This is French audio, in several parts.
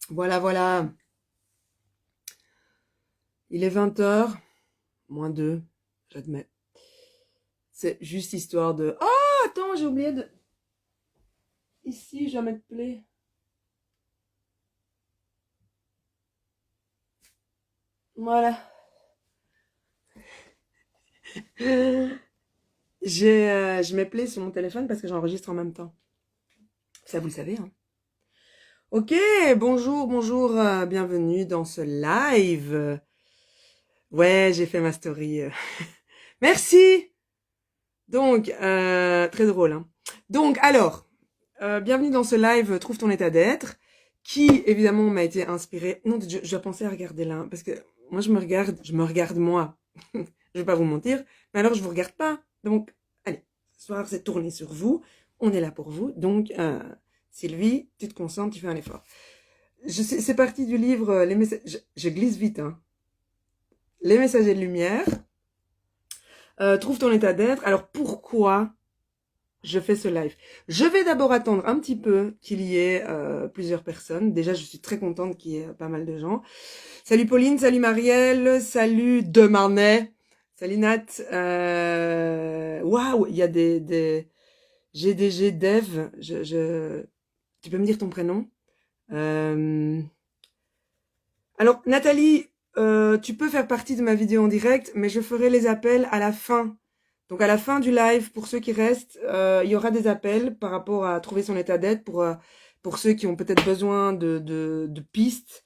Voilà, voilà. Il est 20h, moins 2, j'admets. C'est juste histoire de... Oh, attends, j'ai oublié de... Ici, je vais mettre play. Voilà. Je mets play sur mon téléphone parce que j'enregistre en même temps. Ça, vous le savez, hein. Ok, bonjour, bonjour, bienvenue dans ce live. Ouais, j'ai fait ma story. Merci. Donc, très drôle, hein. Donc, alors, bienvenue dans ce live Trouve ton état d'être, qui, évidemment, m'a été inspiré. Non, je pensais à regarder là, parce que moi, je me regarde moi. Je vais pas vous mentir, mais alors je vous regarde pas. Donc, allez, ce soir, c'est tourné sur vous. On est là pour vous. Donc, Sylvie, tu te concentres, tu fais un effort. C'est parti du livre Les messages. Je glisse vite, hein. Les messagers de lumière. Trouve ton état d'être. Alors, pourquoi je fais ce live? Je vais d'abord attendre un petit peu qu'il y ait plusieurs personnes. Déjà, je suis très contente qu'il y ait pas mal de gens. Salut Pauline, salut Marielle, salut Demarnay, salut Nat. Waouh, il y a des GDG Dev. Tu peux me dire ton prénom? Alors Nathalie, tu peux faire partie de ma vidéo en direct, mais je ferai les appels à la fin. Donc à la fin du live, pour ceux qui restent, il y aura des appels par rapport à trouver son état d'être pour ceux qui ont peut-être besoin de pistes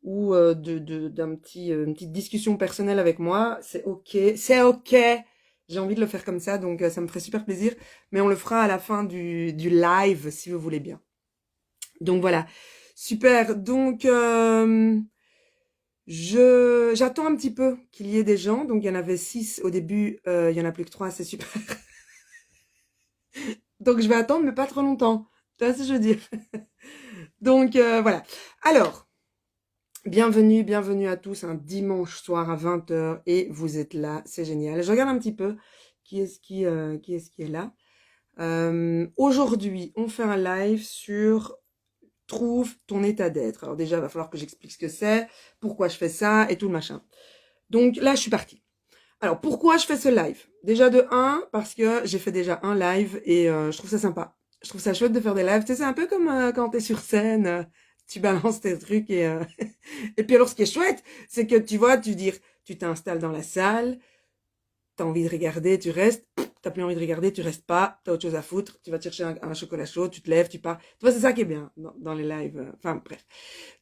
ou une petite discussion personnelle avec moi. C'est ok, c'est ok. J'ai envie de le faire comme ça, donc ça me ferait super plaisir. Mais on le fera à la fin du live, si vous voulez bien. Donc voilà, super. Donc j'attends un petit peu qu'il y ait des gens. Donc il y en avait 6 au début, il y en a plus que 3, c'est super. Donc je vais attendre, mais pas trop longtemps. Tu vois ce que je veux dire? Donc voilà. Alors, bienvenue à tous un dimanche soir à 20h et vous êtes là, c'est génial. Je regarde un petit peu qui est-ce qui est là. Aujourd'hui, on fait un live sur trouve ton état d'être. Alors déjà, il va falloir que j'explique ce que c'est, pourquoi je fais ça et tout le machin. Donc là, je suis partie. Alors, pourquoi je fais ce live? Déjà de un, parce que j'ai fait déjà un live et je trouve ça sympa. Je trouve ça chouette de faire des lives. Tu sais, c'est un peu comme quand t'es sur scène, tu balances tes trucs et et puis alors ce qui est chouette, c'est que tu vois, tu t'installes dans la salle, t'as envie de regarder, tu restes. T'as plus envie de regarder, tu restes pas, t'as autre chose à foutre, tu vas te chercher un chocolat chaud, tu te lèves, tu pars. Tu vois, c'est ça qui est bien dans les lives. Enfin, bref.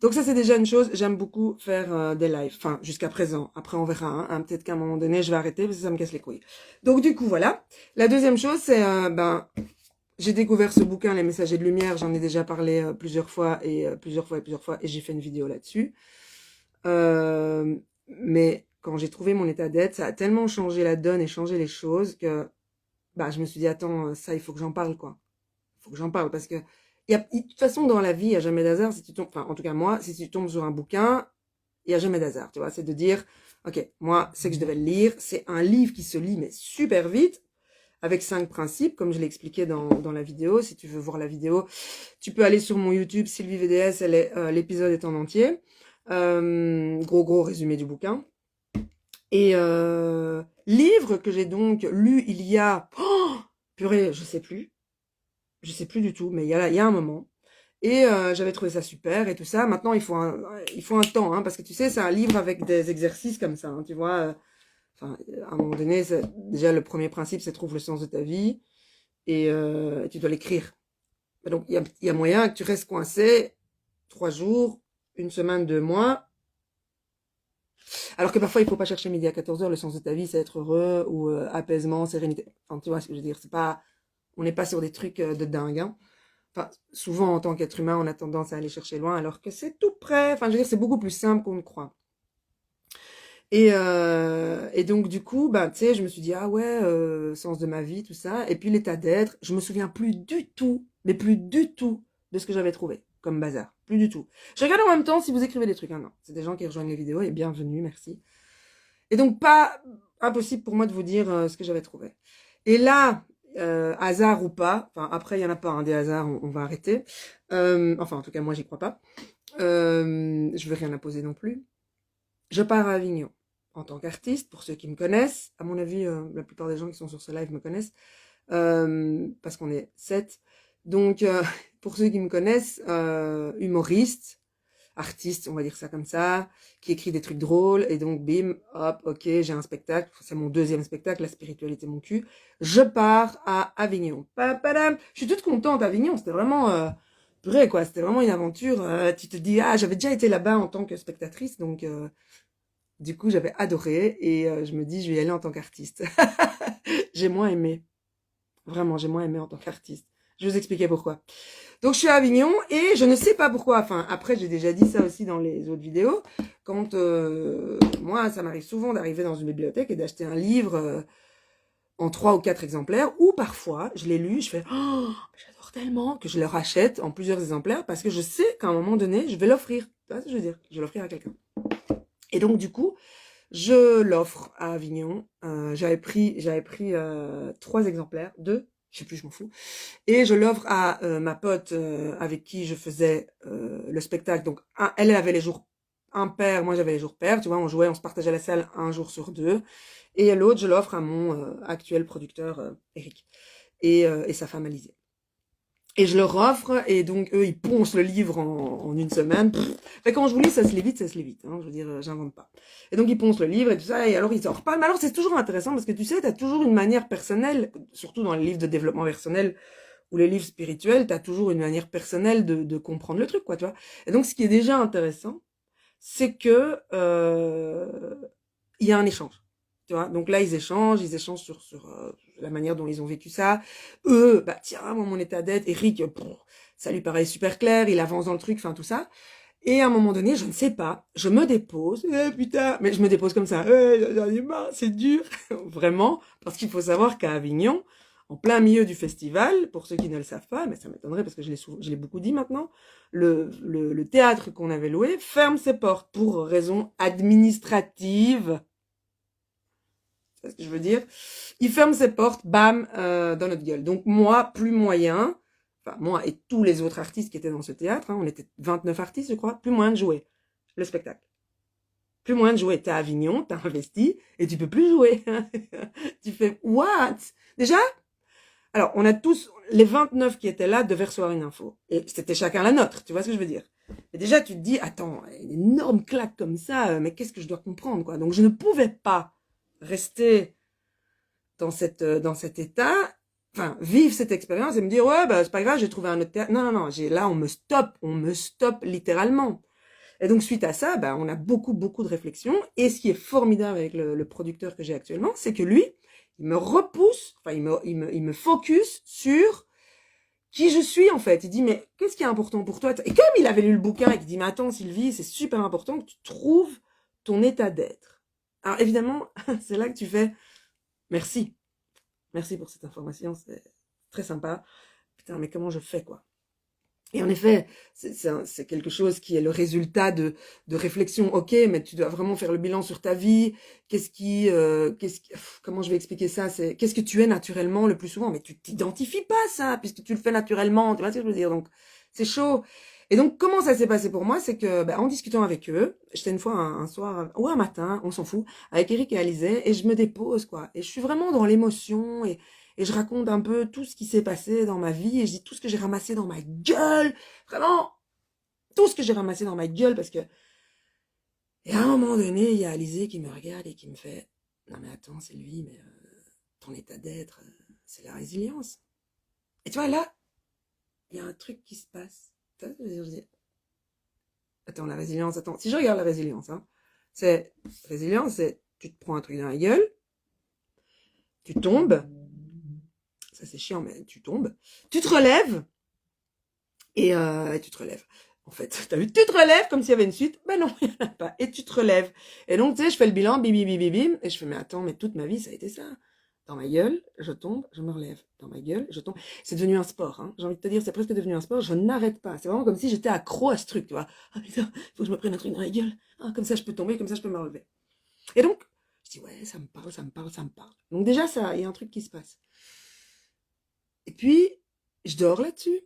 Donc ça, c'est déjà une chose. J'aime beaucoup faire des lives. Enfin, jusqu'à présent. Après, on verra. Hein. Peut-être qu'à un moment donné, je vais arrêter parce que ça me casse les couilles. Donc du coup, voilà. La deuxième chose, c'est j'ai découvert ce bouquin, Les Messagers de Lumière. J'en ai déjà parlé plusieurs fois et plusieurs fois et plusieurs fois. Et j'ai fait une vidéo là-dessus. Mais quand j'ai trouvé mon état d'être, ça a tellement changé la donne et changé les choses que je me suis dit, attends, ça, il faut que j'en parle, quoi. Il faut que j'en parle parce que de toute façon, dans la vie, il n'y a jamais d'hasard. Si tu tombes, enfin, en tout cas, moi, si tu tombes sur un bouquin, il n'y a jamais d'hasard, tu vois. C'est de dire, ok, moi, c'est que je devais le lire. C'est un livre qui se lit, mais super vite, avec 5 principes, comme je l'ai expliqué dans la vidéo. Si tu veux voir la vidéo, tu peux aller sur mon YouTube, Sylvie VDS, l'épisode est en entier. Gros résumé du bouquin. Et livre que j'ai donc lu il y a... Oh, purée, je sais plus. Je sais plus du tout, mais il y a un moment. Et j'avais trouvé ça super et tout ça. Maintenant, il faut un temps, hein, parce que tu sais, c'est un livre avec des exercices comme ça, hein, tu vois. Enfin, à un moment donné, déjà, le premier principe, c'est trouve le sens de ta vie et tu dois l'écrire. Donc, il y a moyen que tu restes coincé 3 jours, une semaine, 2 mois. Alors que parfois, il faut pas chercher midi à 14h. Le sens de ta vie, c'est être heureux ou apaisement, sérénité. Enfin, tu vois ce que je veux dire. C'est pas, on n'est pas sur des trucs de dingue, hein. Enfin, souvent, en tant qu'être humain, on a tendance à aller chercher loin, alors que c'est tout près. Enfin, je veux dire, c'est beaucoup plus simple qu'on ne croit. Et donc, du coup, tu sais, je me suis dit, ah ouais, sens de ma vie, tout ça. Et puis, l'état d'être, je me souviens plus du tout, mais plus du tout de ce que j'avais trouvé comme bazar. Plus du tout. Je regarde en même temps si vous écrivez des trucs. Ah non, c'est des gens qui rejoignent les vidéos et bienvenue, merci. Et donc, pas impossible pour moi de vous dire ce que j'avais trouvé. Et là, hasard ou pas, enfin après il y en a pas, hein, des hasards, on va arrêter. Enfin en tout cas moi j'y crois pas. Je veux rien imposer non plus. Je pars à Avignon en tant qu'artiste, pour ceux qui me connaissent. À mon avis, la plupart des gens qui sont sur ce live me connaissent, parce qu'on est 7. Donc pour ceux qui me connaissent, humoriste, artiste, on va dire ça comme ça, qui écrit des trucs drôles, et donc bim, hop, ok, j'ai un spectacle, c'est mon deuxième spectacle, la spiritualité mon cul, je pars à Avignon. Papadam. Je suis toute contente à Avignon, c'était vraiment purée quoi, c'était vraiment une aventure, tu te dis, ah j'avais déjà été là-bas en tant que spectatrice, donc du coup j'avais adoré, et je me dis je vais y aller en tant qu'artiste. J'ai moins aimé, vraiment j'ai moins aimé en tant qu'artiste. Je vais vous expliquer pourquoi. Donc je suis à Avignon et je ne sais pas pourquoi, enfin après j'ai déjà dit ça aussi dans les autres vidéos, quand moi ça m'arrive souvent d'arriver dans une bibliothèque et d'acheter un livre en 3 ou 4 exemplaires, ou parfois je l'ai lu, je fais oh j'adore tellement que je le rachète en plusieurs exemplaires parce que je sais qu'à un moment donné je vais l'offrir, tu vois ce que je veux dire, je vais l'offrir à quelqu'un. Et donc du coup je l'offre à Avignon, j'avais pris 3 exemplaires, 2, je sais plus, je m'en fous. Et je l'offre à ma pote avec qui je faisais le spectacle. Donc, elle avait les jours impairs, moi j'avais les jours pairs. Tu vois, on jouait, on se partageait la salle un jour sur 2. Et l'autre, je l'offre à mon actuel producteur, Eric. Et sa femme, Alizée. Et je leur offre, et donc eux, ils poncent le livre en une semaine. Fait quand je vous lis, ça se lit vite, hein, je veux dire, j'invente pas. Et donc ils poncent le livre et tout ça, et alors ils en reparlent. Mais alors c'est toujours intéressant parce que tu sais, t'as toujours une manière personnelle, surtout dans les livres de développement personnel ou les livres spirituels, t'as toujours une manière personnelle de comprendre le truc, quoi, tu vois. Et donc ce qui est déjà intéressant, c'est que il y a un échange. Tu vois, donc là, ils échangent sur la manière dont ils ont vécu ça. Eux, bah tiens, moi, mon état d'être, Eric, ça lui paraît super clair, il avance dans le truc, enfin tout ça. Et à un moment donné, je ne sais pas, je me dépose, putain, mais je me dépose comme ça, j'en ai marre, c'est dur, vraiment, parce qu'il faut savoir qu'à Avignon, en plein milieu du festival, pour ceux qui ne le savent pas, mais ça m'étonnerait parce que je l'ai beaucoup dit maintenant, le théâtre qu'on avait loué ferme ses portes pour raisons administratives. C'est ce que je veux dire. Il ferme ses portes, bam, dans notre gueule. Donc moi, plus moyen, enfin moi et tous les autres artistes qui étaient dans ce théâtre, hein, on était 29 artistes je crois, plus moyen de jouer le spectacle. Plus moyen de jouer. T'es à Avignon, t'as investi, et tu peux plus jouer. Tu fais, what? Déjà, alors on a tous, les 29 qui étaient là devaient recevoir une info. Et c'était chacun la nôtre, tu vois ce que je veux dire. Et déjà tu te dis, attends, une énorme claque comme ça, mais qu'est-ce que je dois comprendre, quoi. Donc je ne pouvais pas rester dans cet état, enfin, vivre cette expérience et me dire, ouais, bah, c'est pas grave, j'ai trouvé un autre théâtre. Non, non, non, là, on me stoppe littéralement. Et donc, suite à ça, bah, on a beaucoup, beaucoup de réflexions. Et ce qui est formidable avec le producteur que j'ai actuellement, c'est que lui, il me repousse, enfin, il me focus sur qui je suis, en fait. Il dit, mais qu'est-ce qui est important pour toi? Et comme il avait lu le bouquin et qu'il dit, mais attends, Sylvie, c'est super important que tu trouves ton état d'être. Alors, évidemment, c'est là que tu fais, merci. Merci pour cette information, c'est très sympa. Putain, mais comment je fais, quoi? Et en effet, c'est quelque chose qui est le résultat de réflexion. Ok, mais tu dois vraiment faire le bilan sur ta vie. Comment je vais expliquer ça? Qu'est-ce que tu es naturellement le plus souvent? Mais tu t'identifies pas ça, puisque tu le fais naturellement. Tu vois ce que je veux dire? Donc, c'est chaud. Et donc, comment ça s'est passé pour moi? C'est que, en discutant avec eux, j'étais une fois un soir, ou un matin, on s'en fout, avec Eric et Alizé, et je me dépose, quoi. Et je suis vraiment dans l'émotion, et je raconte un peu tout ce qui s'est passé dans ma vie, et je dis tout ce que j'ai ramassé dans ma gueule, vraiment, tout ce que j'ai ramassé dans ma gueule, parce que, et à un moment donné, il y a Alizé qui me regarde et qui me fait, non mais attends, c'est lui, mais ton état d'être, c'est la résilience. Et tu vois, là, il y a un truc qui se passe. Tu vois, je dis, attends, la résilience, attends, si je regarde la résilience, hein, résilience, c'est, tu te prends un truc dans la gueule, tu tombes, ça c'est chiant, mais tu tombes, tu te relèves, et tu te relèves. En fait, t'as vu, tu te relèves comme s'il y avait une suite. Ben non, il n'y en a pas. Et tu te relèves. Et donc, tu sais, je fais le bilan, bim, bim, bim, bim, bim. Et je fais, mais attends, mais toute ma vie, ça a été ça. Dans ma gueule, je tombe, je me relève. Dans ma gueule, je tombe. C'est devenu un sport, hein. J'ai envie de te dire, c'est presque devenu un sport. Je n'arrête pas. C'est vraiment comme si j'étais accro à ce truc, tu vois. Ah putain, faut que je me prenne un truc dans la gueule. Ah, comme ça, je peux tomber, comme ça, je peux me relever. Et donc, je dis, ouais, ça me parle, ça me parle, ça me parle. Donc déjà, ça, il y a un truc qui se passe. Et puis, je dors là-dessus.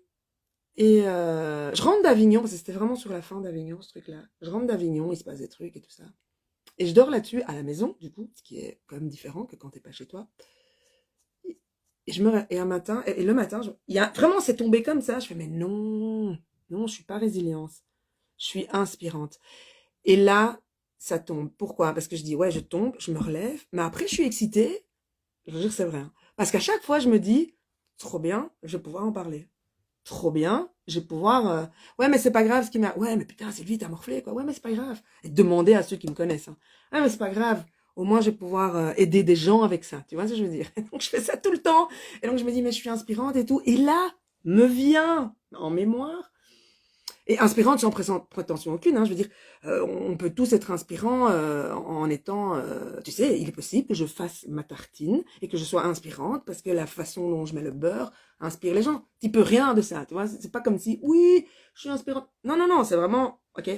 Et je rentre d'Avignon, parce que c'était vraiment sur la fin d'Avignon, ce truc-là. Je rentre d'Avignon, il se passe des trucs et tout ça. Et je dors là-dessus, à la maison, du coup, ce qui est quand même différent que quand t'es pas chez toi. Et un matin, et le matin, vraiment, c'est tombé comme ça. Je fais, mais non, non, je suis pas résilience. Je suis inspirante. Et là, ça tombe. Pourquoi? Parce que je dis, ouais, je tombe, je me relève, mais après, je suis excitée. Je veux dire, c'est vrai, hein. Parce qu'à chaque fois, je me dis, trop bien, je vais pouvoir en parler. Trop bien, je vais pouvoir... ouais, mais c'est pas grave ce qui m'a... Ouais, mais putain, Sylvie, t'as morflé, quoi. Ouais, mais c'est pas grave. Et demander à ceux qui me connaissent. Hein. Ouais, mais c'est pas grave. Au moins, je vais pouvoir aider des gens avec ça. Tu vois ce que je veux dire? Donc, je fais ça tout le temps. Et donc, je me dis, mais je suis inspirante et tout. Et là, me vient en mémoire et inspirante sans prétention aucune, hein, je veux dire, on peut tous être inspirants en étant, tu sais, il est possible que je fasse ma tartine et que je sois inspirante parce que la façon dont je mets le beurre inspire les gens. Tu peux rien de ça, tu vois, c'est pas comme si, oui, je suis inspirante. Non, non, non, c'est vraiment, ok.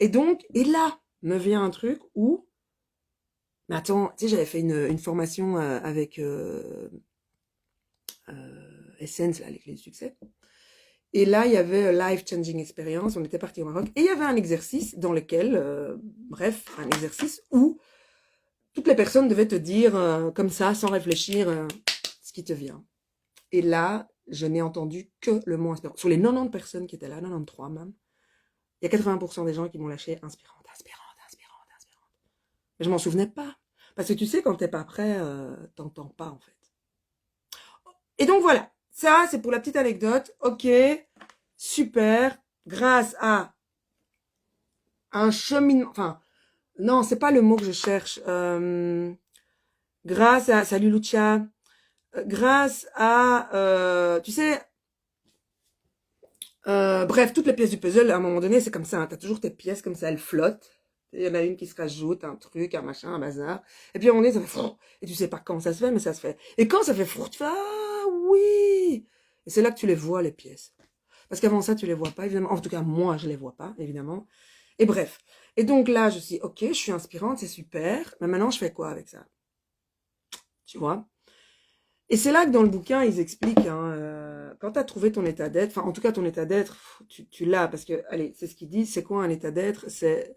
Et donc, et là, me vient un truc où, mais attends, tu sais, j'avais fait une formation avec Essence, là, les clés du succès. Et là, il y avait Life Changing Experience, on était parti au Maroc, et il y avait un exercice dans lequel, bref, un exercice où toutes les personnes devaient te dire, comme ça, sans réfléchir, ce qui te vient. Et là, je n'ai entendu que le mot inspirant. Sur les 90 personnes qui étaient là, 93 même, il y a 80% des gens qui m'ont lâché inspirante, inspirante, inspirante, inspirante. Mais je m'en souvenais pas. Parce que tu sais, quand t'es pas prêt, t'entends pas, en fait. Et donc voilà, ça, c'est pour la petite anecdote. Ok, super, grâce à un cheminement, enfin, non, c'est pas le mot que je cherche. Grâce à, salut Lucia, grâce à, tu sais, bref, toutes les pièces du puzzle, à un moment donné, c'est comme ça, hein, t'as toujours tes pièces comme ça, elles flottent. Il y en a une qui se rajoute, un truc, un machin, un bazar. Et puis à un moment donné, ça fait frou, et tu sais pas quand ça se fait, mais ça se fait. Et quand ça fait frou, tu fais, ah oui! Et c'est là que tu les vois, les pièces. Parce qu'avant ça, tu les vois pas, évidemment. En tout cas, moi, je les vois pas, évidemment. Et bref. Et donc là, je suis, ok, je suis inspirante, c'est super. Mais maintenant, je fais quoi avec ça? Tu vois? Et c'est là que dans le bouquin, ils expliquent, hein, quand tu as trouvé ton état d'être, enfin, en tout cas, ton état d'être, tu l'as, parce que, allez, c'est ce qu'ils disent, c'est quoi un état d'être? C'est,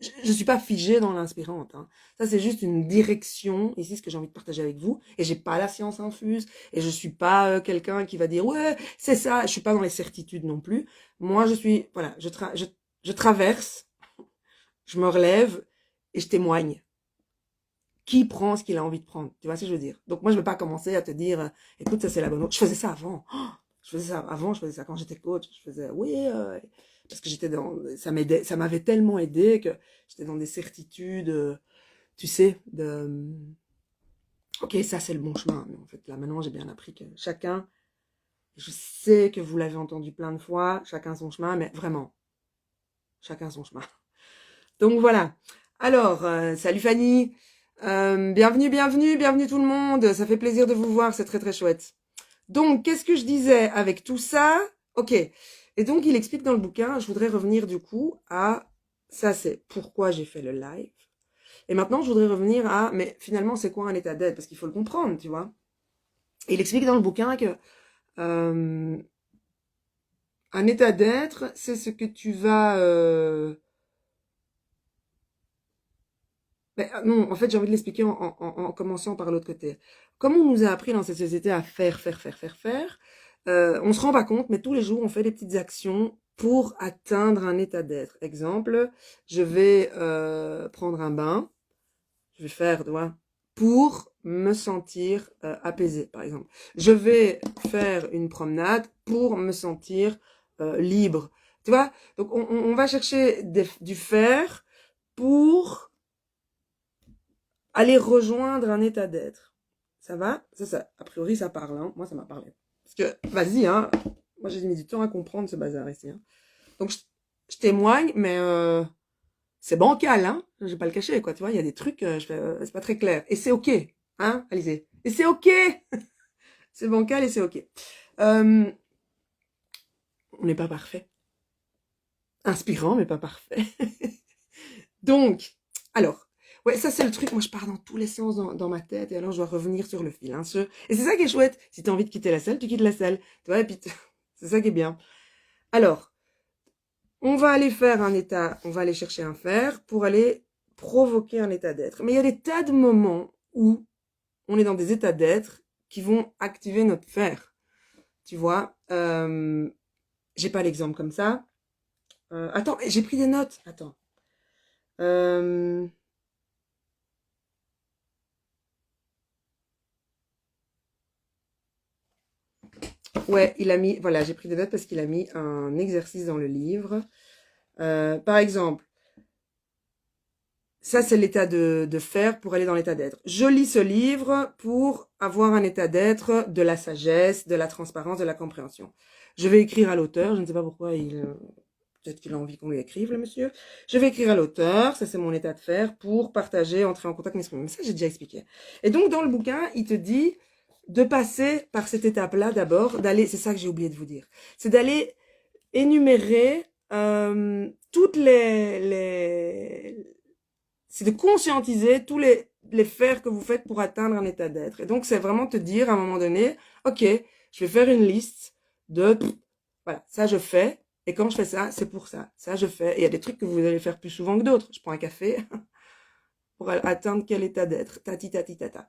je suis pas figée dans l'inspirante, hein. Ça, c'est juste une direction, ici, ce que j'ai envie de partager avec vous, et j'ai pas la science infuse, et je suis pas quelqu'un qui va dire, ouais, c'est ça, je suis pas dans les certitudes non plus. Moi, je suis, voilà, je traverse, je me relève, et je témoigne. Qui prend ce qu'il a envie de prendre? Tu vois ce que je veux dire? Donc moi, je ne vais pas commencer à te dire, écoute, ça c'est la bonne. Je faisais ça avant. Oh, je faisais ça avant, je faisais ça quand j'étais coach. Je faisais, oui, parce que j'étais dans, ça m'aidait, ça m'avait tellement aidé que j'étais dans des certitudes, tu sais, ok, ça c'est le bon chemin. Mais en fait, là maintenant, j'ai bien appris que chacun, je sais que vous l'avez entendu plein de fois, chacun son chemin, mais vraiment, chacun son chemin. Donc voilà. Alors, salut Fanny. Bienvenue, bienvenue, bienvenue tout le monde. Ça fait plaisir de vous voir, c'est très très chouette. Donc, qu'est-ce que je disais avec tout ça? Ok. Et donc, il explique dans le bouquin, je voudrais revenir du coup à, ça c'est pourquoi j'ai fait le live. Et maintenant, je voudrais revenir à, mais finalement, c'est quoi un état d'être? Parce qu'il faut le comprendre, tu vois. Et il explique dans le bouquin que euh, un état d'être, c'est ce que tu vas... Mais, non, en fait, j'ai envie de l'expliquer en commençant par l'autre côté. Comme on nous a appris dans cette société à faire, faire, faire, faire, faire, on se rend pas compte, mais tous les jours, on fait des petites actions pour atteindre un état d'être. Exemple, je vais prendre un bain, je vais faire, tu vois, pour me sentir apaisé, par exemple. Je vais faire une promenade pour me sentir libre. Tu vois? Donc, on va chercher du faire pour aller rejoindre un état d'être. Ça va? Ça, a priori, ça parle, hein. Moi, ça m'a parlé. Parce que, vas-y, hein. Moi, j'ai mis du temps à comprendre ce bazar ici, hein. Donc, je témoigne, mais c'est bancal, hein. Je vais pas le cacher, quoi. Tu vois, il y a des trucs, c'est pas très clair. Et c'est ok, hein, Alizé. Et c'est ok. C'est bancal et c'est ok. On n'est pas parfait. Inspirant, mais pas parfait. Donc, alors, Ouais, ça c'est le truc, moi je pars dans tous les sens dans ma tête, et alors je dois revenir sur le fil. Hein, et c'est ça qui est chouette, si tu as envie de quitter la salle, tu quittes la salle. Tu vois, et puis c'est ça qui est bien. Alors, on va aller faire un état, on va aller chercher un faire pour aller provoquer un état d'être. Mais il y a des tas de moments où on est dans des états d'être qui vont activer notre faire. Tu vois, j'ai pas l'exemple comme ça. Attends, j'ai pris des notes. Attends. Euh, ouais, il a mis, voilà, j'ai pris des notes parce qu'il a mis un exercice dans le livre. Par exemple, ça c'est l'état de faire pour aller dans l'état d'être. Je lis ce livre pour avoir un état d'être de la sagesse, de la transparence, de la compréhension. Je vais écrire à l'auteur, je ne sais pas pourquoi peut-être qu'il a envie qu'on lui écrive, le monsieur. Je vais écrire à l'auteur, ça c'est mon état de faire, pour partager, entrer en contact, m'exprimer. Mais ça, j'ai déjà expliqué. Et donc, dans le bouquin, il te dit de passer par cette étape-là d'abord, d'aller, c'est ça que j'ai oublié de vous dire, c'est d'aller énumérer toutes c'est de conscientiser tous les faire que vous faites pour atteindre un état d'être. Et donc, c'est vraiment te dire à un moment donné, ok, je vais faire une liste de, voilà, ça je fais, et quand je fais ça, c'est pour ça. Ça, je fais. Et il y a des trucs que vous allez faire plus souvent que d'autres. Je prends un café pour atteindre quel état d'être. Tati, tati, tata.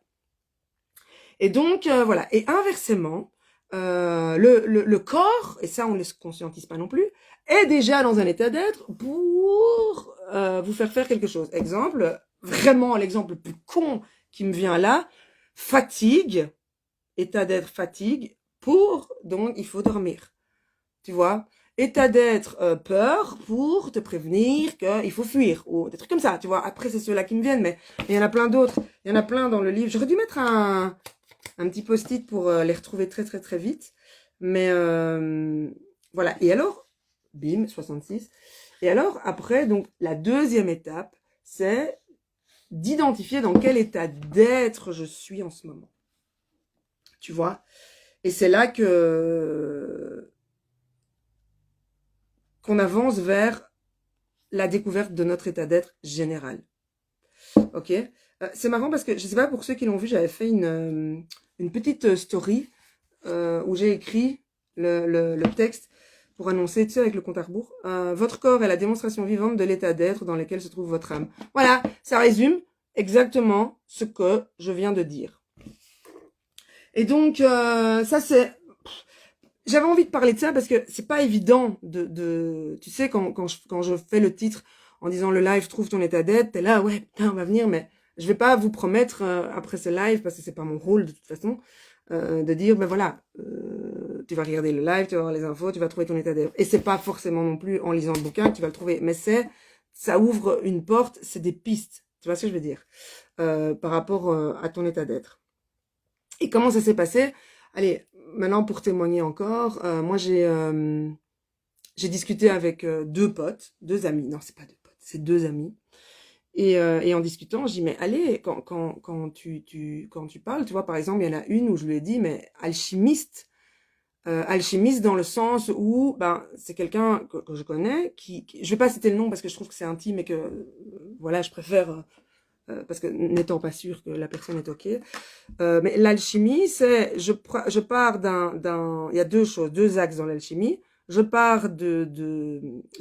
Et donc, voilà. Et inversement, le corps, et ça, on ne le conscientise pas non plus, est déjà dans un état d'être pour vous faire quelque chose. Exemple, vraiment l'exemple le plus con qui me vient là, fatigue, état d'être fatigue, donc il faut dormir. Tu vois, état d'être peur pour te prévenir qu'il faut fuir ou des trucs comme ça, tu vois. Après c'est ceux-là qui me viennent, mais il y en a plein d'autres. Il y en a plein dans le livre. J'aurais dû mettre un petit post-it pour les retrouver très très très vite. Mais voilà. Et alors, bim, 66. Et alors après, donc la deuxième étape, c'est d'identifier dans quel état d'être je suis en ce moment. Tu vois. Et c'est là qu'on avance vers la découverte de notre état d'être général. Ok, c'est marrant parce que je sais pas pour ceux qui l'ont vu, j'avais fait une petite story où j'ai écrit le texte pour annoncer, tu sais, avec le compte à rebours, votre corps est la démonstration vivante de l'état d'être dans lequel se trouve votre âme. Voilà, ça résume exactement ce que je viens de dire. Et donc, ça c'est... J'avais envie de parler de ça parce que c'est pas évident tu sais, quand je fais le titre en disant le live trouve ton état d'être, t'es là, ouais, putain, on va venir, mais je vais pas vous promettre après ce live, parce que c'est pas mon rôle de toute façon, de dire, ben voilà, tu vas regarder le live, tu vas voir les infos, tu vas trouver ton état d'être. Et c'est pas forcément non plus en lisant le bouquin que tu vas le trouver, mais ça ouvre une porte, c'est des pistes, tu vois ce que je veux dire, par rapport à ton état d'être. Et comment ça s'est passé? Allez, maintenant pour témoigner encore, moi j'ai discuté avec deux amis. Non, c'est pas deux potes, c'est deux amis. Et en discutant, je dis mais allez, quand tu parles, tu vois, par exemple, il y en a une où je lui ai dit mais alchimiste, alchimiste dans le sens où ben c'est quelqu'un que je connais je vais pas citer le nom parce que je trouve que c'est intime et que voilà, je préfère parce que n'étant pas sûr que la personne est ok. Mais l'alchimie, c'est je pars il y a deux choses, deux axes dans l'alchimie. Je pars de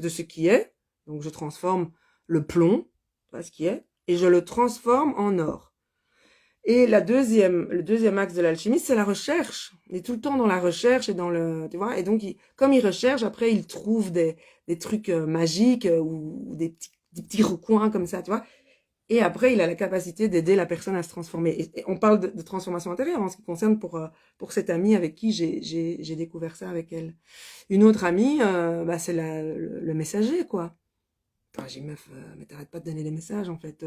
ce qui est, donc je transforme le plomb, pas ce qui est, et je le transforme en or. Et le deuxième axe de l'alchimie, c'est la recherche. Il est tout le temps dans la recherche et tu vois. Et donc, comme il recherche, après, il trouve des trucs magiques ou des petits recoins comme ça, tu vois. Et après, il a la capacité d'aider la personne à se transformer. Et on parle de transformation intérieure en ce qui concerne pour cette amie avec qui j'ai découvert ça avec elle. Une autre amie, bah, c'est le messager, quoi. Enfin, j'ai dit, meuf, mais t'arrêtes pas de donner des messages, en fait,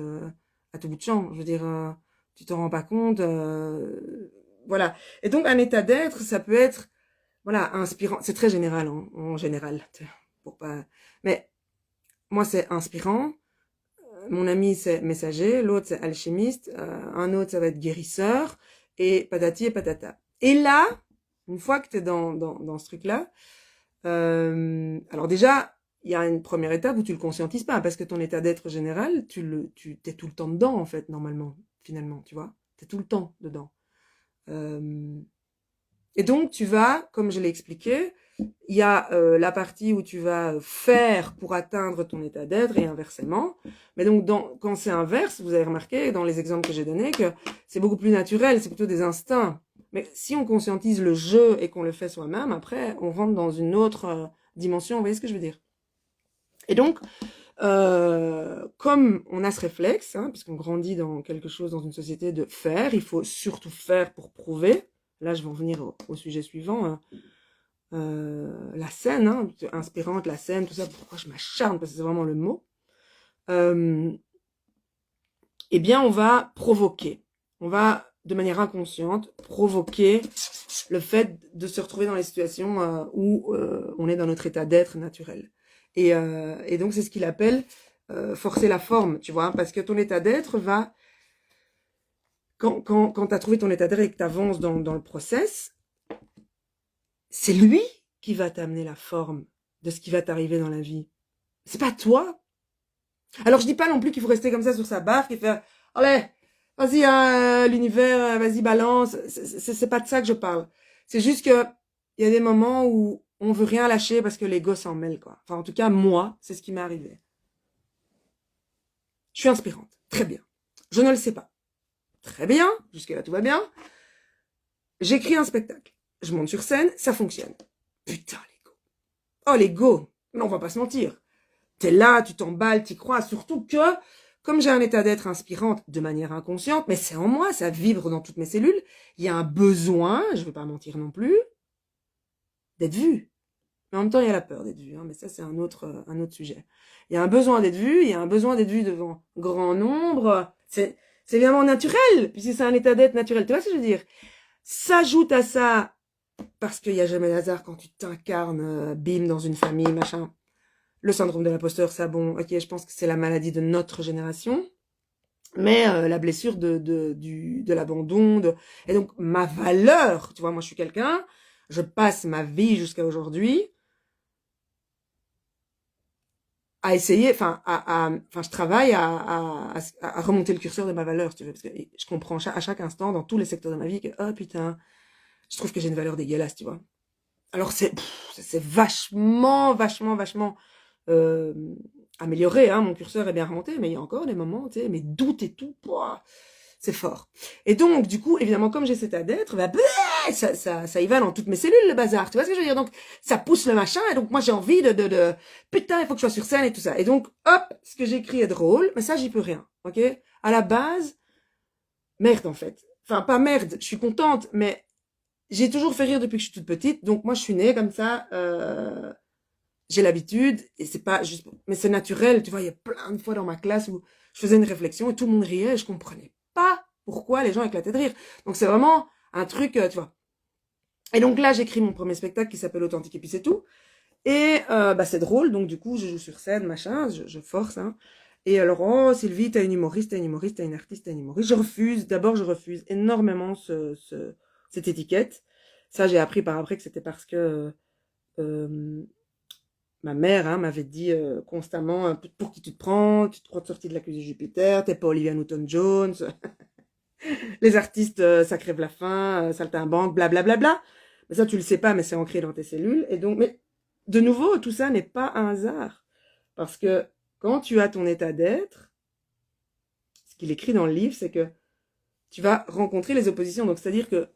à tout bout de champ. Je veux dire, tu t'en rends pas compte. Voilà. Et donc, un état d'être, ça peut être, voilà, inspirant. C'est très général, hein, en général. Pour pas... Mais moi, c'est inspirant. Mon ami, c'est messager, l'autre, c'est alchimiste, un autre, ça va être guérisseur, et patati et patata. Et là, une fois que tu es dans ce truc-là, alors déjà, il y a une première étape où tu le conscientises pas, parce que ton état d'être général, t'es tout le temps dedans, en fait, normalement, finalement, tu vois. T'es tout le temps dedans. Et donc, tu vas, comme je l'ai expliqué, il y a la partie où tu vas faire pour atteindre ton état d'être et inversement. Mais donc, quand c'est inverse, vous avez remarqué dans les exemples que j'ai donnés que c'est beaucoup plus naturel, c'est plutôt des instincts. Mais si on conscientise le jeu et qu'on le fait soi-même, après, on rentre dans une autre dimension. Vous voyez ce que je veux dire? Et donc, comme on a ce réflexe, hein, puisqu'on grandit dans quelque chose, dans une société de faire, il faut surtout faire pour prouver. Là, je vais en venir au sujet suivant. La scène, hein, inspirante, la scène, tout ça. Pourquoi je m'acharne? Parce que c'est vraiment le mot. Eh bien, on va provoquer. On va, de manière inconsciente, provoquer le fait de se retrouver dans les situations où on est dans notre état d'être naturel. Et donc, c'est ce qu'il appelle forcer la forme, tu vois, parce que ton état d'être va... Quand tu as trouvé ton état d'être et que tu avances dans le process, c'est lui qui va t'amener la forme de ce qui va t'arriver dans la vie. C'est pas toi. Alors, je dis pas non plus qu'il faut rester comme ça sur sa barque et faire « Allez, vas-y, hein, l'univers, vas-y, balance. » C'est pas de ça que je parle. C'est juste que il y a des moments où on veut rien lâcher parce que l'ego s'en mêle, quoi. Enfin, en tout cas, moi, c'est ce qui m'est arrivé. Je suis inspirante. Très bien. Je ne le sais pas. Très bien. Jusque-là, tout va bien. J'écris un spectacle. Je monte sur scène, ça fonctionne. Putain, l'ego. Oh, l'ego. Non, on va pas se mentir. T'es là, tu t'emballes, t'y crois. Surtout que, comme j'ai un état d'être inspirante de manière inconsciente, mais c'est en moi, ça vibre dans toutes mes cellules, il y a un besoin, je vais pas mentir non plus, d'être vu. Mais en même temps, il y a la peur d'être vu, hein, mais ça, c'est un autre sujet. Il y a un besoin d'être vu, il y a un besoin d'être vu devant grand nombre. C'est évidemment naturel, puisque c'est un état d'être naturel. Tu vois ce que je veux dire? S'ajoute à ça, parce qu'il n'y a jamais d'hasard quand tu t'incarnes, bim, dans une famille, machin. Le syndrome de l'imposteur, ça, bon, ok, je pense que c'est la maladie de notre génération. Mais la blessure de l'abandon, et donc ma valeur, tu vois, moi je suis quelqu'un, je passe ma vie jusqu'à aujourd'hui à essayer, enfin, je travaille à remonter le curseur de ma valeur, si tu veux, parce que je comprends à chaque instant, dans tous les secteurs de ma vie, que, oh putain, je trouve que j'ai une valeur dégueulasse, tu vois. Alors c'est vachement amélioré, hein, mon curseur est bien remonté, mais il y a encore des moments, tu sais, mes doutes et tout, pouah, c'est fort. Et donc, du coup, évidemment, comme j'ai cet état d'être, bah, ça y va dans toutes mes cellules, le bazar, tu vois ce que je veux dire? Donc, ça pousse le machin, et donc moi j'ai envie de putain, il faut que je sois sur scène et tout ça. Et donc, hop, ce que j'écris est drôle, mais ça, j'y peux rien, ok? À la base, merde, en fait. Enfin, pas merde, je suis contente, mais j'ai toujours fait rire depuis que je suis toute petite, donc moi je suis née comme ça, j'ai l'habitude, et c'est pas juste, mais c'est naturel, tu vois, il y a plein de fois dans ma classe où je faisais une réflexion et tout le monde riait et je comprenais pas pourquoi les gens éclataient de rire. Donc c'est vraiment un truc, tu vois. Et donc là, j'écris mon premier spectacle qui s'appelle Authentique et puis c'est tout. Et bah c'est drôle, donc du coup, je joue sur scène, machin, je force, hein. Et alors, oh Sylvie, t'as une humoriste, t'as une humoriste, t'as une artiste, t'as une humoriste. Je refuse, d'abord je refuse énormément cette étiquette. Ça, j'ai appris par après que c'était parce que ma mère, hein, m'avait dit constamment pour qui tu te prends, tu te crois sorti de l'accusé Jupiter, t'es pas Olivia Newton-Jones, les artistes ça crève la faim, saltimbanque, blablabla. Bla, bla, bla. Mais ça tu le sais pas, mais c'est ancré dans tes cellules. Et donc, mais de nouveau, tout ça n'est pas un hasard. Parce que quand tu as ton état d'être, ce qu'il écrit dans le livre, c'est que tu vas rencontrer les oppositions. Donc c'est-à-dire que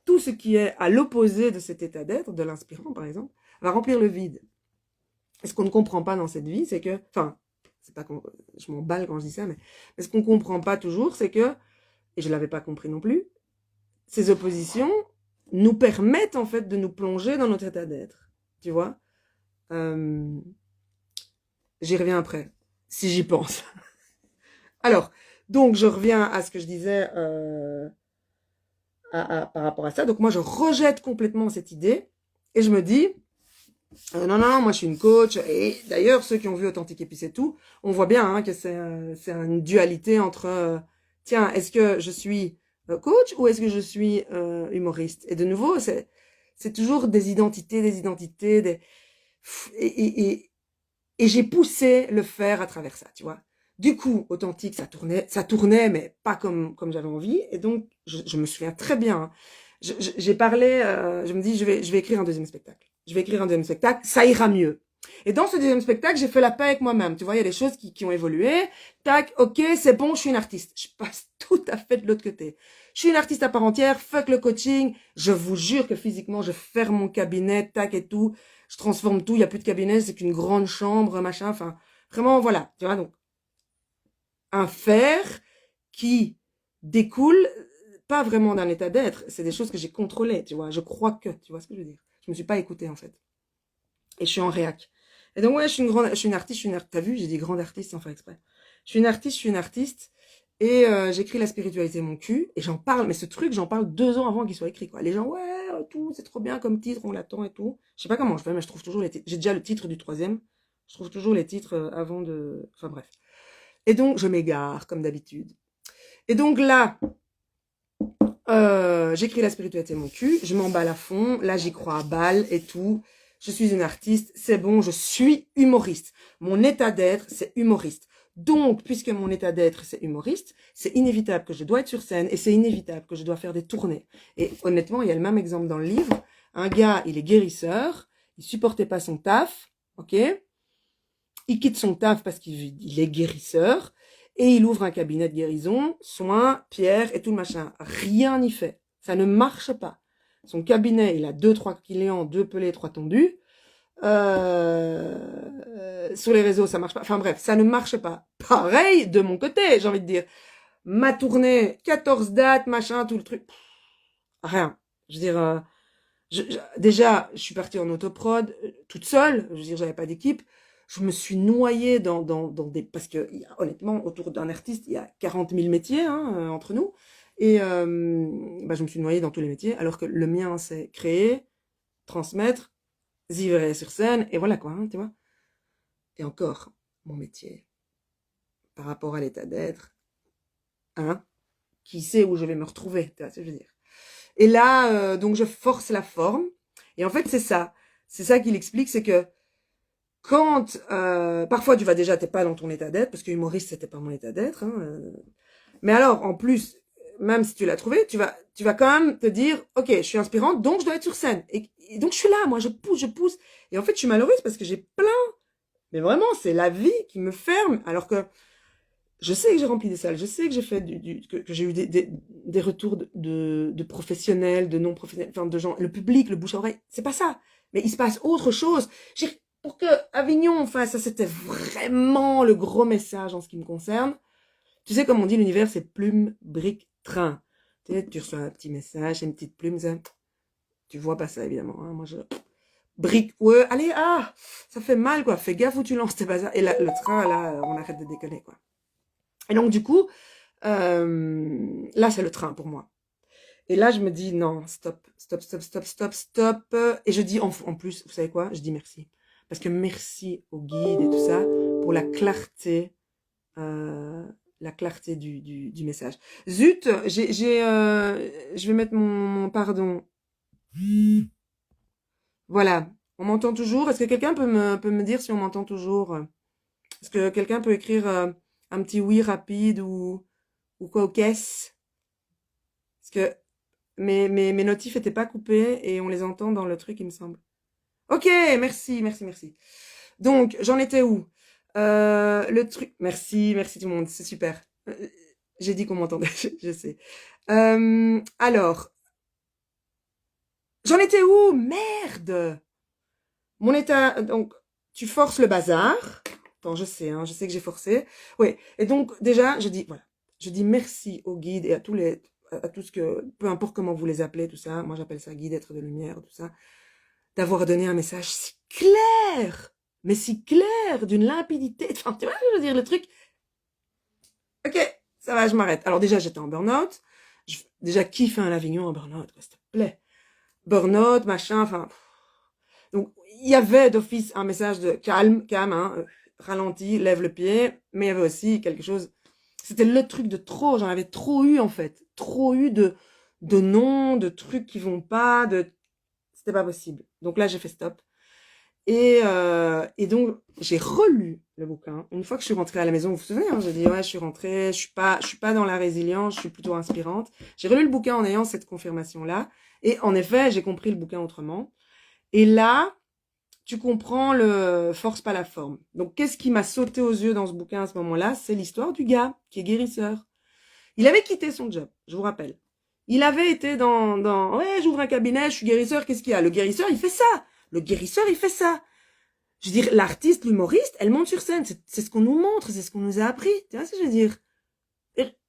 tout ce qui est à l'opposé de cet état d'être, de l'inspirant par exemple, va remplir le vide. Et ce qu'on ne comprend pas dans cette vie, c'est que, enfin, c'est pas je m'emballe quand je dis ça, mais ce qu'on comprend pas toujours, c'est que, et je l'avais pas compris non plus, ces oppositions nous permettent en fait de nous plonger dans notre état d'être. Tu vois? J'y reviens après, si j'y pense. Alors, donc je reviens à ce que je disais par rapport à ça. Donc moi, je rejette complètement cette idée et je me dis, non, moi je suis une coach. Et d'ailleurs, ceux qui ont vu Authentique et puis c'est tout, on voit bien hein, que c'est une dualité entre, tiens, est-ce que je suis coach ou est-ce que je suis humoriste? Et de nouveau, c'est toujours des identités, et Et j'ai poussé le faire à travers ça, tu vois. Du coup, authentique, ça tournait, mais pas comme j'avais envie. Et donc, je me souviens très bien. Hein. J'ai parlé, je me dis, je vais écrire un deuxième spectacle. Je vais écrire un deuxième spectacle, ça ira mieux. Et dans ce deuxième spectacle, j'ai fait la paix avec moi-même. Tu vois, il y a des choses qui ont évolué. Tac, ok, c'est bon, je suis une artiste. Je passe tout à fait de l'autre côté. Je suis une artiste à part entière, fuck le coaching. Je vous jure que physiquement, je ferme mon cabinet, tac et tout. Je transforme tout, il n'y a plus de cabinet, c'est qu'une grande chambre, machin, enfin, vraiment, voilà. Tu vois, donc, un faire qui découle pas vraiment d'un état d'être, c'est des choses que j'ai contrôlées, tu vois. Je crois que, tu vois ce que je veux dire. Je me suis pas écoutée, en fait. Et je suis en réac. Et donc, ouais, je suis une artiste, t'as vu, j'ai dit grande artiste sans faire exprès. Je suis une artiste, et j'écris la spiritualité mon cul, et j'en parle, mais ce truc, j'en parle 2 ans avant qu'il soit écrit, quoi. Les gens, ouais, tout, c'est trop bien comme titre, on l'attend et tout. Je sais pas comment je fais, mais je trouve toujours les titres. J'ai déjà le titre du 3e. Je trouve toujours les titres avant de... Enfin bref. Et donc, je m'égare, comme d'habitude. Et donc là, j'écris la spiritualité mon cul, je m'emballe à fond, là j'y crois à balle et tout. Je suis une artiste, c'est bon, je suis humoriste. Mon état d'être, c'est humoriste. Donc, puisque mon état d'être, c'est humoriste, c'est inévitable que je dois être sur scène et c'est inévitable que je dois faire des tournées. Et honnêtement, il y a le même exemple dans le livre. Un gars, il est guérisseur, il supportait pas son taf, ok? Il quitte son taf parce qu'il est guérisseur et il ouvre un cabinet de guérison, soins, pierres et tout le machin. Rien n'y fait. Ça ne marche pas. Son cabinet, il a 2-3 clients, 2 pelés, 3 tondus. Sur les réseaux, ça marche pas. Enfin bref, ça ne marche pas. Pareil de mon côté, j'ai envie de dire. Ma tournée, 14 dates, machin, tout le truc. Rien. Je veux dire, déjà, je suis partie en autoprod, toute seule. Je veux dire, j'avais pas d'équipe. Je me suis noyée dans des... Parce que, honnêtement, autour d'un artiste, il y a 40 000 métiers hein, entre nous. Et je me suis noyée dans tous les métiers, alors que le mien, c'est créer, transmettre, vivre sur scène, et voilà quoi, hein, tu vois. Et encore, mon métier, par rapport à l'état d'être, hein, qui sait où je vais me retrouver, tu vois ce que je veux dire. Et là, donc je force la forme, et en fait, c'est ça qu'il explique, c'est que quand, parfois tu vas déjà, t'es pas dans ton état d'être, parce que humoriste, c'était pas mon état d'être, hein, mais alors, en plus, même si tu l'as trouvé, tu vas quand même te dire, ok, je suis inspirante, donc je dois être sur scène. Et donc je suis là, moi, je pousse. Et en fait, je suis malheureuse parce que j'ai plein, mais vraiment, c'est la vie qui me ferme, alors que je sais que j'ai rempli des salles, je sais que j'ai fait que j'ai eu des retours de professionnels, de non professionnels, enfin de gens, le public, le bouche à oreille, c'est pas ça. Mais il se passe autre chose. Pour que Avignon, enfin, ça c'était vraiment le gros message en ce qui me concerne. Tu sais, comme on dit, l'univers, c'est plume, brique, train. Tu sais, tu reçois un petit message, une petite plume, ça, tu vois pas ça, évidemment. Hein. Moi, brique, ouais, allez, ça fait mal, quoi. Fais gaffe où tu lances tes bazars. Et là, le train, là, on arrête de déconner, quoi. Et donc, du coup, là, c'est le train pour moi. Et là, je me dis, non, stop. Et je dis, en plus, vous savez quoi? Je dis merci. Parce que merci au guide et tout ça, pour la clarté du message. Zut, je vais mettre mon pardon. Voilà. On m'entend toujours? Est-ce que quelqu'un peut me dire si on m'entend toujours? Est-ce que quelqu'un peut écrire un petit oui rapide ou quoi, ou qu'est-ce? Parce que mes notifs étaient pas coupés et on les entend dans le truc, il me semble. Ok, merci. Donc, j'en étais où? Le truc... Merci tout le monde, c'est super. J'ai dit qu'on m'entendait, je sais. Alors, j'en étais où? Merde! Mon état... Donc, tu forces le bazar. Attends, hein, je sais que j'ai forcé. Oui, et donc, déjà, je dis, voilà. Je dis merci aux guides et à tout ce que... Peu importe comment vous les appelez, tout ça. Moi, j'appelle ça guide, être de lumière, tout ça. D'avoir donné un message si clair! Mais si clair, d'une limpidité. Enfin, tu vois, je veux dire, le truc... Ok, ça va, je m'arrête. Alors déjà, j'étais en burn-out. Déjà, qui fait un Avignon en burn-out, s'il te plaît? Burn-out, machin, enfin... Donc, il y avait d'office un message de calme, hein, ralenti, lève le pied, mais il y avait aussi quelque chose... C'était le truc de trop, j'en avais trop eu, en fait. Trop eu de noms, de trucs qui vont pas, de... C'était pas possible. Donc là, j'ai fait stop. Et donc, j'ai relu le bouquin. Une fois que je suis rentrée à la maison, vous vous souvenez, hein, j'ai dit, ouais, je suis rentrée, je suis pas dans la résilience, je suis plutôt inspirante. J'ai relu le bouquin en ayant cette confirmation-là. Et en effet, j'ai compris le bouquin autrement. Et là, tu comprends le force pas la forme. Donc, qu'est-ce qui m'a sauté aux yeux dans ce bouquin à ce moment-là? C'est l'histoire du gars qui est guérisseur. Il avait quitté son job, je vous rappelle. Il avait été ouais, j'ouvre un cabinet, je suis guérisseur, qu'est-ce qu'il y a? Le guérisseur, il fait ça. Le guérisseur, il fait ça. Je veux dire, l'artiste, l'humoriste, elle monte sur scène. C'est ce qu'on nous montre, c'est ce qu'on nous a appris. Tu vois ce que je veux dire?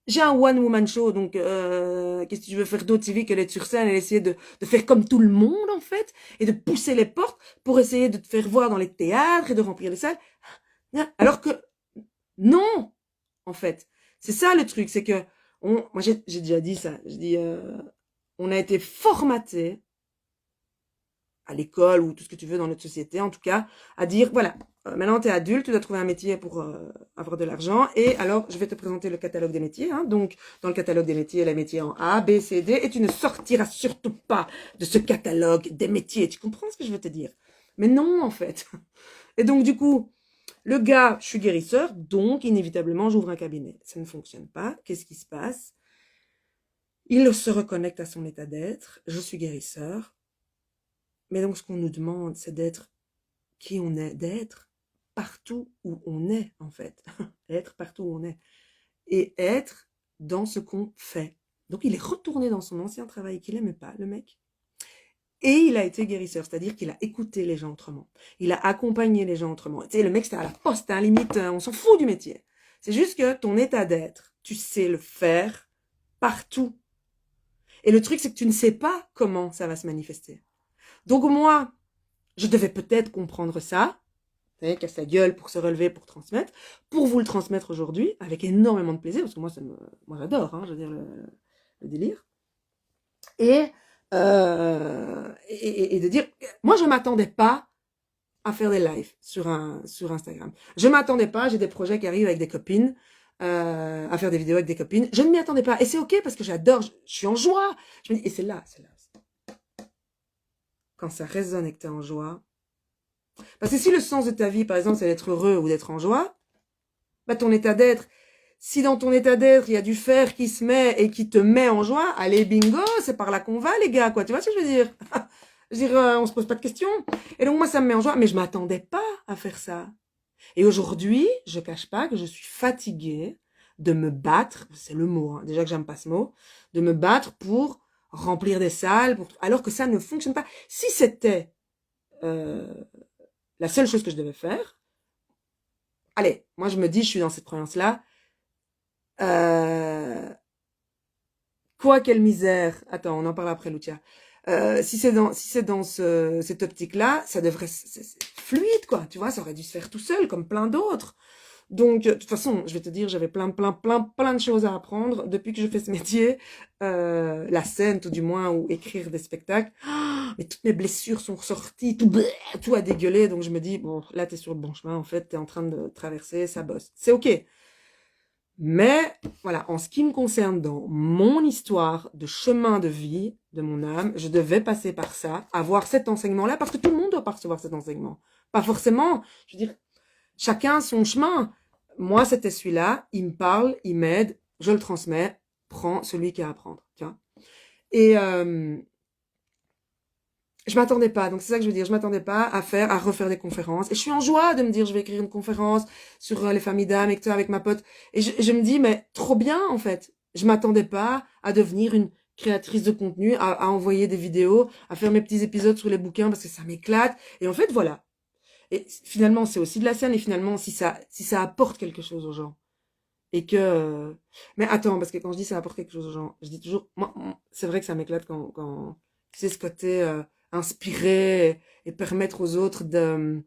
J'ai un one-woman show, donc qu'est-ce que tu veux faire d'autre, Sylvie, que d'être sur scène et essayer de faire comme tout le monde, en fait, et de pousser les portes pour essayer de te faire voir dans les théâtres et de remplir les salles. Alors que, non, en fait. C'est ça le truc, c'est que, moi j'ai déjà dit ça, je dis, on a été formaté à l'école ou tout ce que tu veux dans notre société, en tout cas, à dire, voilà, maintenant tu es adulte, tu dois trouver un métier pour avoir de l'argent, et alors je vais te présenter le catalogue des métiers. Hein. Donc, dans le catalogue des métiers, les métiers en A, B, C, D, et tu ne sortiras surtout pas de ce catalogue des métiers. Tu comprends ce que je veux te dire? Mais non, en fait. Et donc, du coup, le gars, je suis guérisseur, donc inévitablement, j'ouvre un cabinet. Ça ne fonctionne pas. Qu'est-ce qui se passe? Il se reconnecte à son état d'être. Je suis guérisseur. Mais donc, ce qu'on nous demande, c'est d'être qui on est, d'être partout où on est, en fait. Être partout où on est. Et être dans ce qu'on fait. Donc, il est retourné dans son ancien travail qu'il aimait pas, le mec. Et il a été guérisseur, c'est-à-dire qu'il a écouté les gens autrement. Il a accompagné les gens autrement. Tu sais, le mec, c'était à la poste, hein, limite, on s'en fout du métier. C'est juste que ton état d'être, tu sais le faire partout. Et le truc, c'est que tu ne sais pas comment ça va se manifester. Donc moi, je devais peut-être comprendre ça, casse sa gueule pour se relever, pour transmettre, pour vous le transmettre aujourd'hui, avec énormément de plaisir, parce que moi j'adore, hein, je veux dire, le délire. Et de dire, moi je m'attendais pas à faire des lives sur Instagram. Je m'attendais pas, j'ai des projets qui arrivent avec des copines, à faire des vidéos avec des copines. Je ne m'y attendais pas. Et c'est ok parce que j'adore, je suis en joie. Je me dis, et c'est là. Quand ça résonne et que t'es en joie. Parce que si le sens de ta vie, par exemple, c'est d'être heureux ou d'être en joie, bah ton état d'être, si dans ton état d'être, il y a du fer qui se met et qui te met en joie, allez bingo, c'est par là qu'on va les gars, quoi. Tu vois ce que je veux dire? Je veux dire, on se pose pas de questions. Et donc moi, ça me met en joie, mais je m'attendais pas à faire ça. Et aujourd'hui, je cache pas que je suis fatiguée de me battre, c'est le mot, hein, déjà que j'aime pas ce mot, de me battre pour remplir des salles, alors que ça ne fonctionne pas. Si c'était la seule chose que je devais faire, allez, moi je me dis, je suis dans cette croyance-là, quoi quelle misère, attends, on en parle après, Lucia. Si c'est dans cette optique-là, ça devrait, c'est fluide, quoi, tu vois, ça aurait dû se faire tout seul, comme plein d'autres. Donc, de toute façon, je vais te dire, j'avais plein de choses à apprendre depuis que je fais ce métier, la scène, tout du moins, ou écrire des spectacles. Oh, mais toutes mes blessures sont ressorties, tout a dégueulé, donc je me dis, bon, là, t'es sur le bon chemin, en fait, t'es en train de traverser, ça bosse. C'est ok. Mais, voilà, en ce qui me concerne dans mon histoire de chemin de vie, de mon âme, je devais passer par ça, avoir cet enseignement-là, parce que tout le monde doit pas recevoir cet enseignement. Pas forcément, je veux dire, chacun son chemin. Moi, c'était celui-là, il me parle, il m'aide, je le transmets, prends celui qui a à apprendre, tu vois. Et je m'attendais pas, donc c'est ça que je veux dire, je m'attendais pas à refaire des conférences. Et je suis en joie de me dire, je vais écrire une conférence sur les familles d'âmes et que avec ma pote. Et je me dis, mais trop bien, en fait. Je m'attendais pas à devenir une créatrice de contenu, à envoyer des vidéos, à faire mes petits épisodes sur les bouquins parce que ça m'éclate. Et en fait, voilà. Et finalement, c'est aussi de la scène, et finalement, si ça apporte quelque chose aux gens. Et que, mais attends, parce que quand je dis ça apporte quelque chose aux gens, je dis toujours, moi, c'est vrai que ça m'éclate quand, tu sais, ce côté, inspirer et permettre aux autres de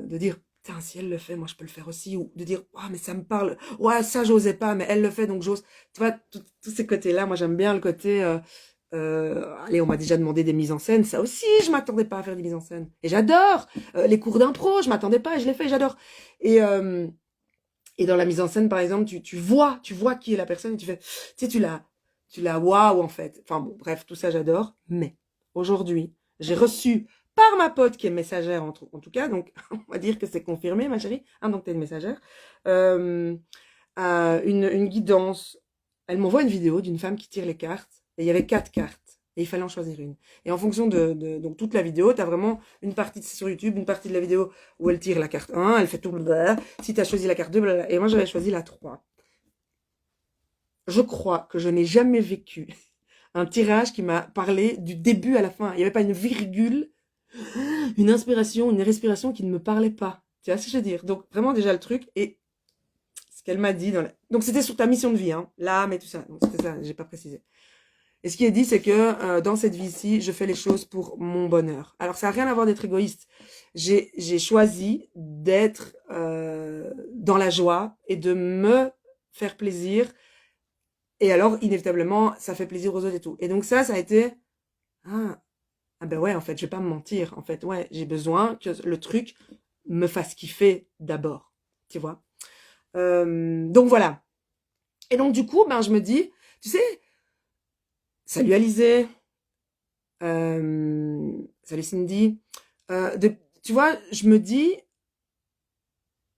dire, putain, si elle le fait, moi, je peux le faire aussi, ou de dire, ouais, mais ça me parle, ouais, ça, j'osais pas, mais elle le fait, donc j'ose. Tu vois, tous ces côtés-là, moi, j'aime bien le côté, allez, on m'a déjà demandé des mises en scène, ça aussi, je m'attendais pas à faire des mises en scène. Et j'adore les cours d'impro, je m'attendais pas, et je l'ai fait, j'adore. Et dans la mise en scène, par exemple, tu vois qui est la personne, et tu fais, tu sais, tu la waouh, en fait. Enfin bon, bref, tout ça, j'adore. Mais aujourd'hui, j'ai reçu par ma pote qui est messagère en tout cas, donc on va dire que c'est confirmé, ma chérie. Ah, donc t'es une messagère. Euh, une guidance. Elle m'envoie une vidéo d'une femme qui tire les cartes, et il y avait 4 cartes, et il fallait en choisir une. Et en fonction donc toute la vidéo, t'as vraiment une partie sur YouTube, une partie de la vidéo où elle tire la carte 1, elle fait tout blablabla. Si t'as choisi la carte 2, blablabla. Et moi j'avais choisi la 3. Je crois que je n'ai jamais vécu un tirage qui m'a parlé du début à la fin. Il n'y avait pas une virgule, une inspiration, une respiration qui ne me parlait pas. Tu vois ce que je veux dire? Donc vraiment déjà le truc, et ce qu'elle m'a dit donc c'était sur ta mission de vie, hein, l'âme et tout ça. Donc c'était ça, j'ai pas précisé. Et ce qui est dit, c'est que dans cette vie-ci, je fais les choses pour mon bonheur. Alors ça n'a rien à voir d'être égoïste. J'ai choisi d'être dans la joie et de me faire plaisir. Et alors, inévitablement, ça fait plaisir aux autres et tout. Et donc ça a été... Ah ben ouais, en fait, je vais pas me mentir. En fait, ouais, j'ai besoin que le truc me fasse kiffer d'abord. Tu vois? Donc voilà. Et donc du coup, ben je me dis, tu sais, salut Alizé, salut Cindy. Tu vois, je me dis,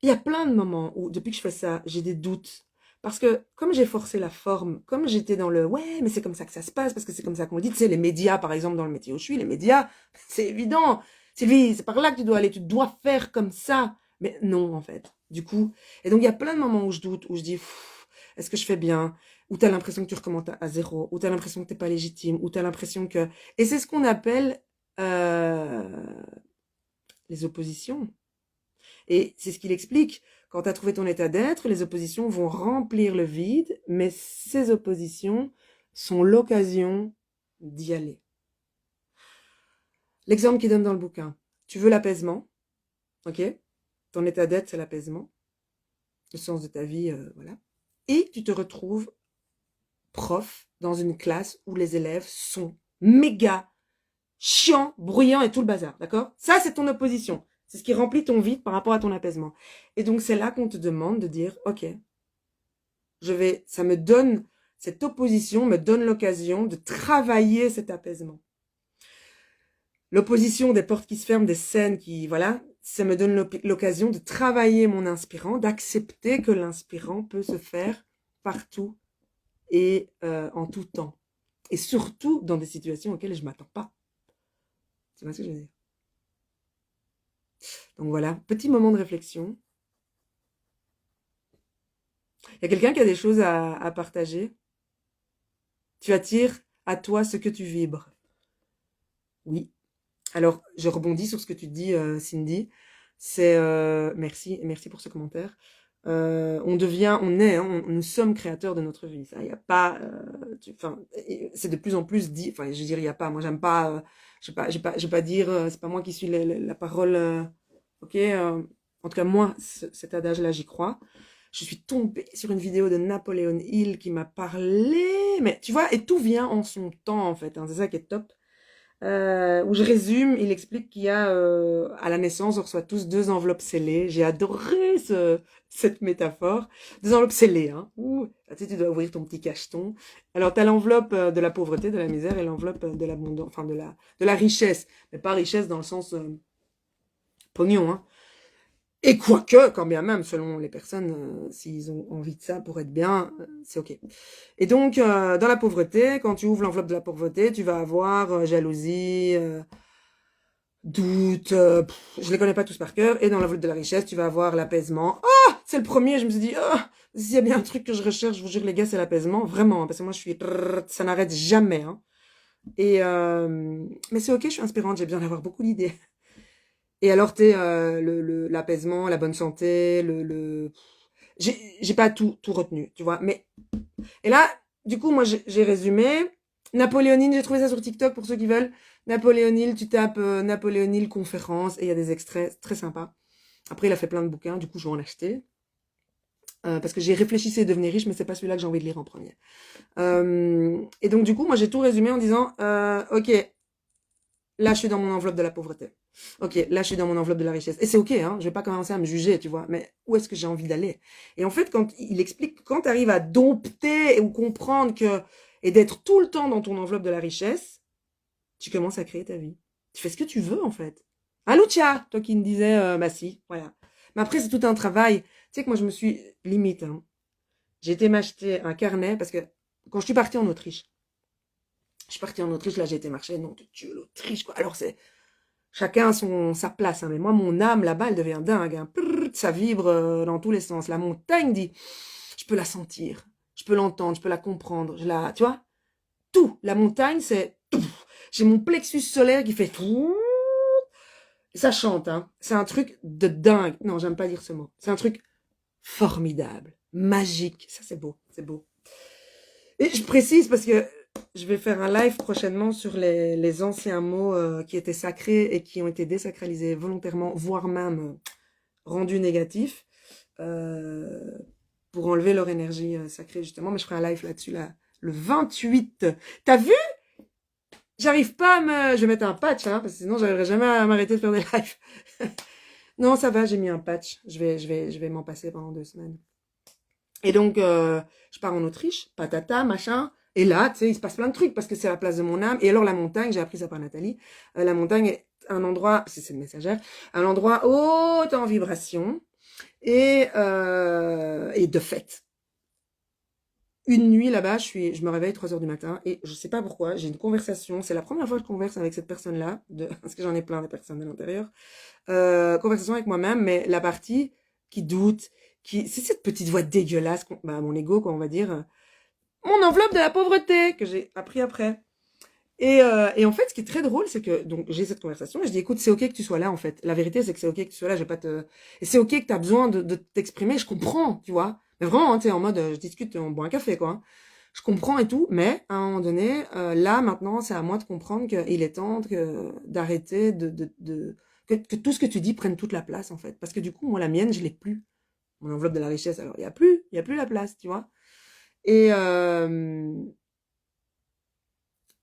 il y a plein de moments où, depuis que je fais ça, j'ai des doutes. Parce que, comme j'ai forcé la forme, comme j'étais dans le, ouais, mais c'est comme ça que ça se passe, parce que c'est comme ça qu'on le dit, tu sais, les médias, par exemple, dans le métier où je suis, les médias, c'est évident. Sylvie, c'est par là que tu dois aller, tu dois faire comme ça. Mais non, en fait. Du coup, et donc il y a plein de moments où je doute, où je dis, est-ce que je fais bien? Où t'as l'impression que tu recommences à zéro, où t'as l'impression que t'es pas légitime, où t'as l'impression que... Et c'est ce qu'on appelle les oppositions. Et c'est ce qu'il explique. Quand tu as trouvé ton état d'être, les oppositions vont remplir le vide, mais ces oppositions sont l'occasion d'y aller. L'exemple qu'il donne dans le bouquin. Tu veux l'apaisement, ok? Ton état d'être, c'est l'apaisement. Le sens de ta vie, voilà. Et tu te retrouves prof dans une classe où les élèves sont méga chiants, bruyants et tout le bazar, d'accord? Ça, c'est ton opposition. C'est ce qui remplit ton vide par rapport à ton apaisement. Et donc, c'est là qu'on te demande de dire, ok, ça me donne, cette opposition me donne l'occasion de travailler cet apaisement. L'opposition des portes qui se ferment, des scènes qui, voilà, ça me donne l'occasion de travailler mon inspirant, d'accepter que l'inspirant peut se faire partout et en tout temps. Et surtout dans des situations auxquelles je ne m'attends pas. Tu vois ce que je veux dire? Donc voilà, petit moment de réflexion. Il y a quelqu'un qui a des choses à partager? Tu attires à toi ce que tu vibres. Oui. Alors, je rebondis sur ce que tu dis, Cindy. C'est merci pour ce commentaire. Nous sommes créateurs de notre vie. Ça, il y a pas, c'est de plus en plus dit. Enfin, je veux dire, il y a pas. Moi, j'aime pas. Je vais pas dire. C'est pas moi qui suis la parole. Ok. En tout cas, moi, cet adage-là, j'y crois. Je suis tombée sur une vidéo de Napoléon Hill qui m'a parlé. Mais tu vois, et tout vient en son temps, en fait. Hein, c'est ça qui est top. Où je résume, il explique qu'il y a à la naissance, on reçoit tous 2 enveloppes scellées. J'ai adoré cette métaphore. 2 enveloppes scellées, hein. Ouh, tu sais, tu dois ouvrir ton petit cacheton. Alors, tu as l'enveloppe de la pauvreté, de la misère, et l'enveloppe de l'abondance, enfin de la richesse. Mais pas richesse dans le sens pognon, hein. Et quoique, quand bien même, selon les personnes, s'ils ont envie de ça pour être bien, c'est ok. Et donc, dans la pauvreté, quand tu ouvres l'enveloppe de la pauvreté, tu vas avoir jalousie, doute, je les connais pas tous par cœur. Et dans l'enveloppe de la richesse, tu vas avoir l'apaisement. Ah, c'est le premier, je me suis dit, ah, s'il y a bien un truc que je recherche, je vous jure les gars, c'est l'apaisement, vraiment, parce que moi je suis, ça n'arrête jamais, hein. Et mais c'est ok, je suis inspirante, j'ai besoin d'avoir beaucoup d'idées. Et alors, t'es l'apaisement, la bonne santé, j'ai pas tout retenu, tu vois. Mais, et là, du coup, moi, j'ai résumé. Napoléon Hill, j'ai trouvé ça sur TikTok pour ceux qui veulent. Napoléon Hill, tu tapes Napoléon Hill conférence et il y a des extraits très sympas. Après, il a fait plein de bouquins, du coup, je vais en acheter. Parce que j'ai réfléchi à devenir riche, mais c'est pas celui-là que j'ai envie de lire en premier. Et donc, du coup, moi, j'ai tout résumé en disant, ok, là, je suis dans mon enveloppe de la pauvreté. Ok, là, je suis dans mon enveloppe de la richesse. Et c'est ok, hein, je vais pas commencer à me juger, tu vois, mais où est-ce que j'ai envie d'aller? Et en fait, quand il explique que quand tu arrives à dompter ou comprendre que, et d'être tout le temps dans ton enveloppe de la richesse, tu commences à créer ta vie. Tu fais ce que tu veux, en fait. Hein, Lucia, toi qui me disais, bah si, voilà. Mais après, c'est tout un travail. Tu sais que moi, je me suis limite, hein. J'ai été m'acheter un carnet parce que quand je suis partie en Autriche, là, j'ai été marcher, non, de Dieu, l'Autriche, quoi. Alors, c'est chacun a sa place, hein, mais moi, mon âme, là-bas, elle devient dingue, hein. Ça vibre dans tous les sens. La montagne dit, je peux la sentir, je peux l'entendre, je peux la comprendre, tu vois, tout. La montagne, c'est tout. J'ai mon plexus solaire qui fait tout. Ça chante, hein. C'est un truc de dingue. Non, j'aime pas dire ce mot. C'est un truc formidable, magique. Ça, c'est beau, c'est beau. Et je précise parce que je vais faire un live prochainement sur les anciens mots qui étaient sacrés et qui ont été désacralisés volontairement, voire même rendus négatifs, pour enlever leur énergie sacrée, justement. Mais je ferai un live là-dessus, là, le 28. T'as vu? J'arrive pas à me... Je vais mettre un patch, hein, parce que sinon, j'arriverai jamais à m'arrêter de faire des lives. Non, ça va, j'ai mis un patch. Je vais m'en passer pendant 2 semaines. Et donc, je pars en Autriche, patata, machin. Et là, tu sais, il se passe plein de trucs parce que c'est la place de mon âme. Et alors, la montagne, j'ai appris ça par Nathalie. La montagne est un endroit, c'est une messagère, un endroit haut en vibration et de fête. Une nuit là-bas, je me réveille 3 heures du matin et je sais pas pourquoi, j'ai une conversation. C'est la première fois que je converse avec cette personne-là, parce que j'en ai plein de personnes à l'intérieur. Conversation avec moi-même, mais la partie qui doute, c'est cette petite voix dégueulasse, mon ego, quoi, on va dire. Mon enveloppe de la pauvreté, que j'ai appris après. Et en fait, ce qui est très drôle, c'est que, donc, j'ai cette conversation, et je dis, écoute, c'est ok que tu sois là, en fait. La vérité, c'est que c'est ok que tu sois là, je vais pas te... Et c'est ok que t'as besoin de t'exprimer, je comprends, tu vois. Mais vraiment, hein, tu sais, en mode, je discute, on boit un café, quoi. Hein. Je comprends et tout, mais, à un moment donné, là, maintenant, c'est à moi de comprendre qu'il est temps d'arrêter que tout ce que tu dis prenne toute la place, en fait. Parce que du coup, moi, la mienne, je l'ai plus. Mon enveloppe de la richesse, alors, il y a plus la place, tu vois. Et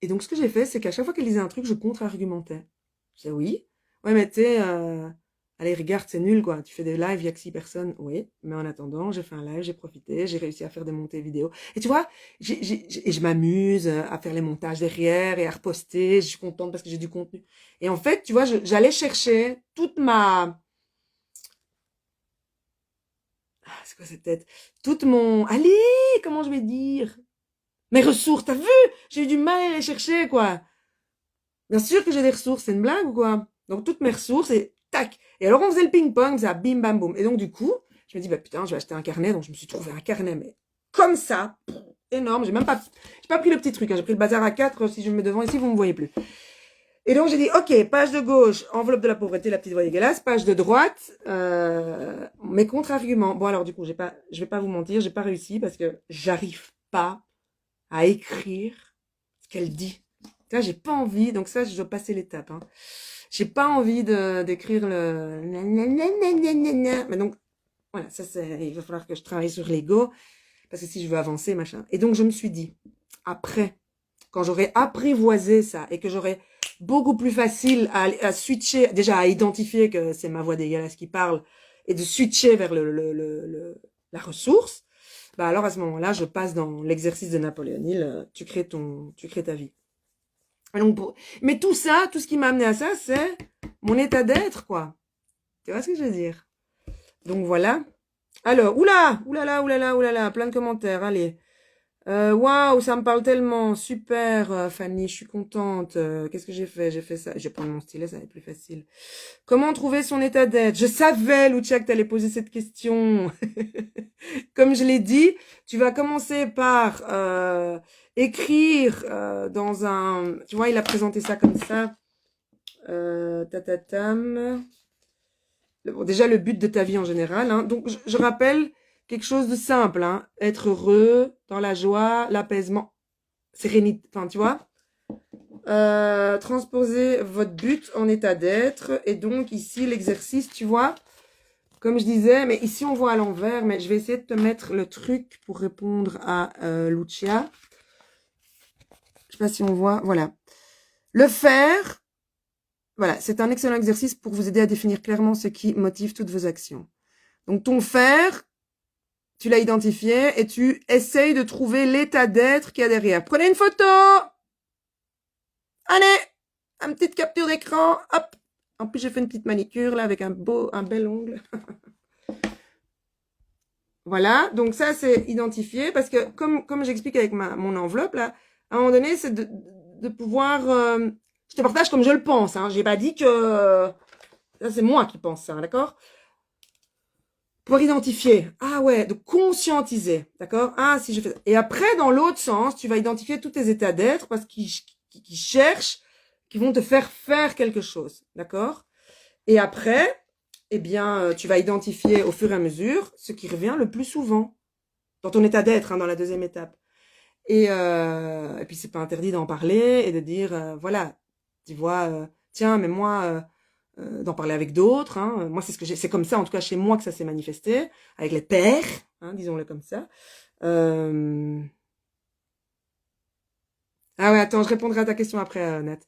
donc, ce que j'ai fait, c'est qu'à chaque fois qu'elle disait un truc, je contre-argumentais. Je disais, oui. Ouais, mais tu sais, allez, regarde, c'est nul, quoi. Tu fais des lives, il y a que 6 personnes. Oui. Mais en attendant, j'ai fait un live, j'ai profité, j'ai réussi à faire des montées vidéo. Et tu vois, et je m'amuse à faire les montages derrière et à reposter. Je suis contente parce que j'ai du contenu. Et en fait, tu vois, j'allais chercher toute ma... Ah, c'est quoi cette tête? Toute mon... Allez, comment je vais dire? Mes ressources, t'as vu? J'ai eu du mal à les chercher, quoi. Bien sûr que j'ai des ressources, c'est une blague ou quoi? Donc toutes mes ressources et tac. Et alors on faisait le ping-pong, ça bim bam boum. Et donc du coup, je me dis bah putain, je vais acheter un carnet. Donc je me suis trouvé un carnet, mais comme ça, énorme. J'ai pas pris le petit truc. Hein. J'ai pris le bazar à 4. Si je me mets devant ici, vous me voyez plus. Et donc j'ai dit ok, page de gauche, enveloppe de la pauvreté, la petite voix dégueulasse. Page de droite, mes contre-arguments. Bon alors du coup, je vais pas vous mentir, j'ai pas réussi parce que j'arrive pas à écrire ce qu'elle dit. Là, j'ai pas envie, donc ça, je dois passer l'étape. Hein. J'ai pas envie d'écrire le... Mais donc, voilà, il va falloir que je travaille sur l'ego, parce que si je veux avancer, machin. Et donc, je me suis dit, après, quand j'aurai apprivoisé ça, et que j'aurai beaucoup plus facile à switcher, déjà à identifier que c'est ma voix dégueulasse qui parle, et de switcher vers la ressource, bah alors à ce moment-là, je passe dans l'exercice de Napoléon Hill, tu crées ta vie. Donc mais tout ça, tout ce qui m'a amené à ça, c'est mon état d'être, quoi. Tu vois ce que je veux dire? Donc voilà. Alors, oulala, plein de commentaires, allez. Waouh, ça me parle tellement, super, Fanny, je suis contente. Qu'est-ce que j'ai fait? J'ai fait ça. Je vais prendre mon stylet, ça va être plus facile. Comment trouver son état d'être? Je savais, Lucia, que t'allais poser cette question. Comme je l'ai dit, tu vas commencer par écrire dans un... Tu vois, il a présenté ça comme ça. Tatatam. Bon, déjà, le but de ta vie en général. Hein. Donc, je rappelle quelque chose de simple. Hein. Être heureux, dans la joie, l'apaisement, sérénité. Enfin, tu vois. Transposer votre but en état d'être. Et donc, ici, l'exercice, tu vois. Comme je disais, mais ici, on voit à l'envers. Mais je vais essayer de te mettre le truc pour répondre à Lucia. Je sais pas si on voit. Voilà. Le faire... Voilà, c'est un excellent exercice pour vous aider à définir clairement ce qui motive toutes vos actions. Donc, ton faire, tu l'as identifié et tu essayes de trouver l'état d'être qu'il y a derrière. Prenez une photo! Allez! une petite capture d'écran, hop. En plus, j'ai fait une petite manicure, là, avec un bel ongle. Voilà, donc ça, c'est identifié, parce que, comme j'explique avec mon enveloppe, là, à un moment donné, c'est de pouvoir... je te partage comme je le pense, hein. J'ai pas dit que... ça, c'est moi qui pense ça, d'accord? Pouvoir identifier. Ah ouais, de conscientiser, d'accord? Ah, si je fais ça. Et après, dans l'autre sens, tu vas identifier tous tes états d'être parce qu'ils cherchent, qui vont te faire quelque chose, d'accord? Et après, eh bien, tu vas identifier au fur et à mesure ce qui revient le plus souvent dans ton état d'être, hein, dans la deuxième étape. Et puis, c'est pas interdit d'en parler et de dire, voilà, tu vois, tiens, mais moi... d'en parler avec d'autres. Hein. Moi, c'est comme ça, en tout cas chez moi, que ça s'est manifesté, avec les pères, hein, disons-le comme ça. Ah ouais, attends, je répondrai à ta question après, Nat.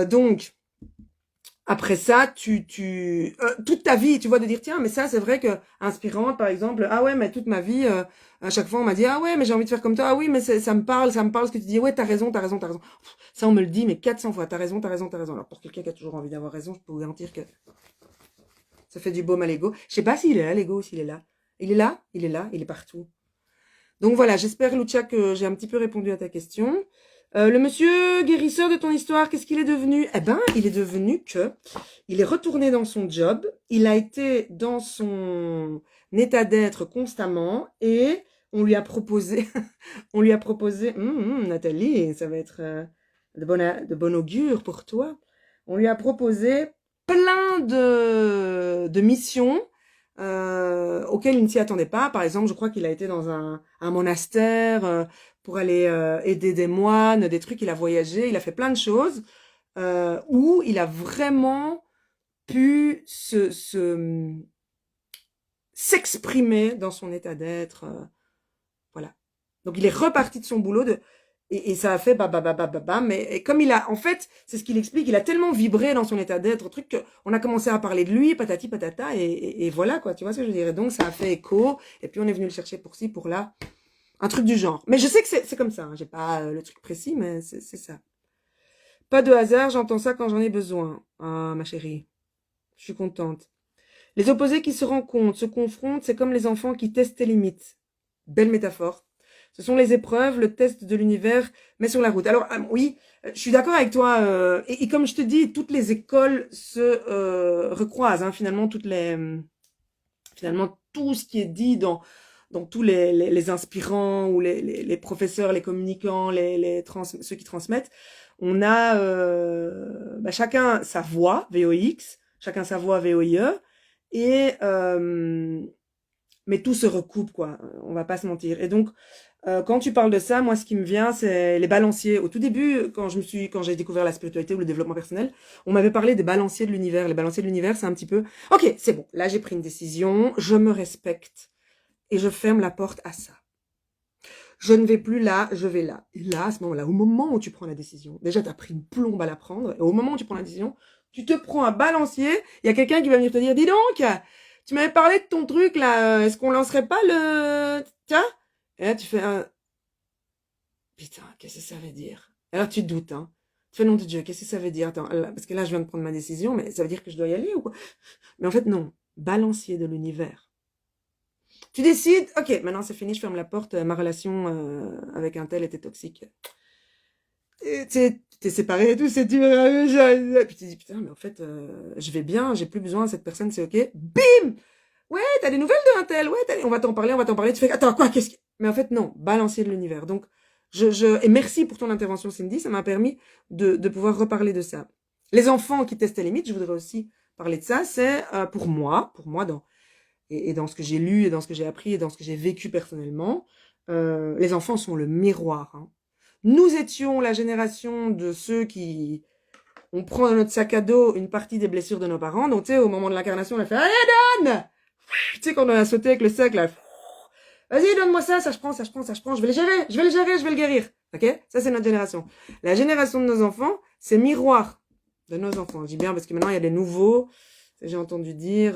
Donc, après ça, toute ta vie, tu vois, de dire, tiens, mais ça, c'est vrai que, inspirante, par exemple, ah ouais, mais toute ma vie, à chaque fois, on m'a dit, ah ouais, mais j'ai envie de faire comme toi, ah oui, mais ça me parle ce que tu dis, ouais, t'as raison. Ça, on me le dit, mais 400 fois, t'as raison. Alors, pour quelqu'un qui a toujours envie d'avoir raison, je peux vous garantir que ça fait du baume à l'ego. Je sais pas s'il est là, l'ego, ou s'il est là. Il est là, il est partout. Donc voilà, j'espère, Lucia, que j'ai un petit peu répondu à ta question. Le monsieur guérisseur de ton histoire, qu'est-ce qu'il est devenu? Eh ben, il est devenu que il est retourné dans son job, il a été dans son état d'être constamment et on lui a proposé, Nathalie, ça va être de bon augure pour toi. On lui a proposé plein de missions auxquelles il ne s'y attendait pas. Par exemple, je crois qu'il a été dans un monastère pour aller aider des moines, des trucs. Il a voyagé, il a fait plein de choses où il a vraiment pu s'exprimer dans son état d'être. Voilà. Donc, il est reparti de son boulot et ça a fait mais comme il a, en fait, c'est ce qu'il explique, il a tellement vibré dans son état d'être, truc qu'on a commencé à parler de lui, patati patata, et voilà, quoi, tu vois ce que je veux dire. Et donc, ça a fait écho, et puis on est venu le chercher pour ci, pour là, un truc du genre. Mais je sais que c'est comme ça, hein. J'ai pas le truc précis, mais c'est ça. Pas de hasard, j'entends ça quand j'en ai besoin. Ah, ma chérie, je suis contente. Les opposés qui se rencontrent, se confrontent, c'est comme les enfants qui testent tes limites. Belle métaphore. Ce sont les épreuves, le test de l'univers, mais sur la route. Alors, oui, je suis d'accord avec toi. Et comme je te dis, toutes les écoles se recroisent. Hein, finalement, finalement, tout ce qui est dit dans tous les inspirants ou les professeurs, les communicants, ceux qui transmettent, on a chacun sa voix, VOX, chacun sa voix, VOIE, et mais tout se recoupe, quoi. On va pas se mentir. Et donc, quand tu parles de ça, moi, ce qui me vient, c'est les balanciers. Au tout début, quand j'ai découvert la spiritualité ou le développement personnel, on m'avait parlé des balanciers de l'univers. Les balanciers de l'univers, c'est un petit peu, ok, c'est bon. Là, j'ai pris une décision, je me respecte et je ferme la porte à ça. Je ne vais plus là, je vais là. Et là, à ce moment-là, au moment où tu prends la décision, déjà, tu as pris une plombe à la prendre, et au moment où tu prends la décision, tu te prends un balancier, il y a quelqu'un qui va venir te dire, dis donc, tu m'avais parlé de ton truc, là, est-ce qu'on lancerait pas le... Tiens. Et là, tu fais un... Putain, qu'est-ce que ça veut dire? Alors, tu te doutes, hein. Tu fais, nom de Dieu, qu'est-ce que ça veut dire? Attends, là, parce que là, je viens de prendre ma décision, mais ça veut dire que je dois y aller ou quoi? Mais en fait, non. Balancier de l'univers. Tu décides, ok, maintenant c'est fini, je ferme la porte, ma relation avec un tel était toxique. T'es séparé et tout, c'est dur. Et puis tu te dis, putain, mais en fait, je vais bien, j'ai plus besoin de cette personne, c'est ok. Bim! Ouais, t'as des nouvelles d'un tel, ouais, on va t'en parler. Tu fais, attends, quoi, qu'est-ce que... Mais en fait, non, balancier de l'univers. Donc, et merci pour ton intervention, Cindy, ça m'a permis de pouvoir reparler de ça. Les enfants qui testent les limites, je voudrais aussi parler de ça, c'est pour moi, et dans ce que j'ai lu, et dans ce que j'ai appris, et dans ce que j'ai vécu personnellement, les enfants sont le miroir. Hein. Nous étions la génération de ceux qui... On prend dans notre sac à dos une partie des blessures de nos parents. Donc, tu sais, au moment de l'incarnation, on a fait « Allez, donne !» Tu sais, quand on a sauté avec le sac, là... Vas-y, donne-moi ça, ça je prends, je vais le gérer, je vais le guérir. Ok? Ça, c'est notre génération. La génération de nos enfants, c'est miroir de nos enfants. Je dis bien parce que maintenant, il y a des nouveaux, j'ai entendu dire...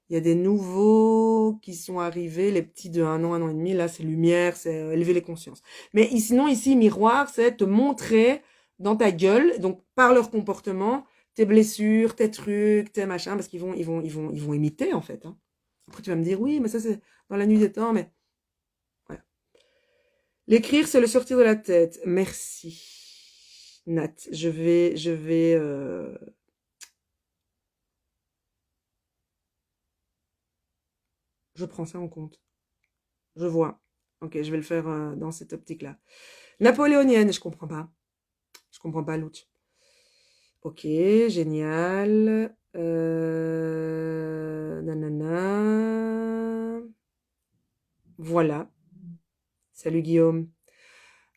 Il y a des nouveaux qui sont arrivés, les petits de 1 an et demi, là c'est lumière, c'est élever les consciences. Mais sinon ici, miroir, c'est te montrer dans ta gueule, donc par leur comportement, tes blessures, tes trucs, tes machins, parce qu'ils vont imiter en fait. Hein. Après tu vas me dire oui, mais ça c'est dans la nuit des temps, mais voilà. L'écrire, c'est le sortir de la tête. Merci, Nat. Je prends ça en compte. Je vois. Ok, je vais le faire dans cette optique-là. Napoléonienne, je comprends pas. Je comprends pas l'outil. Ok, génial. Nanana. Voilà. Salut Guillaume.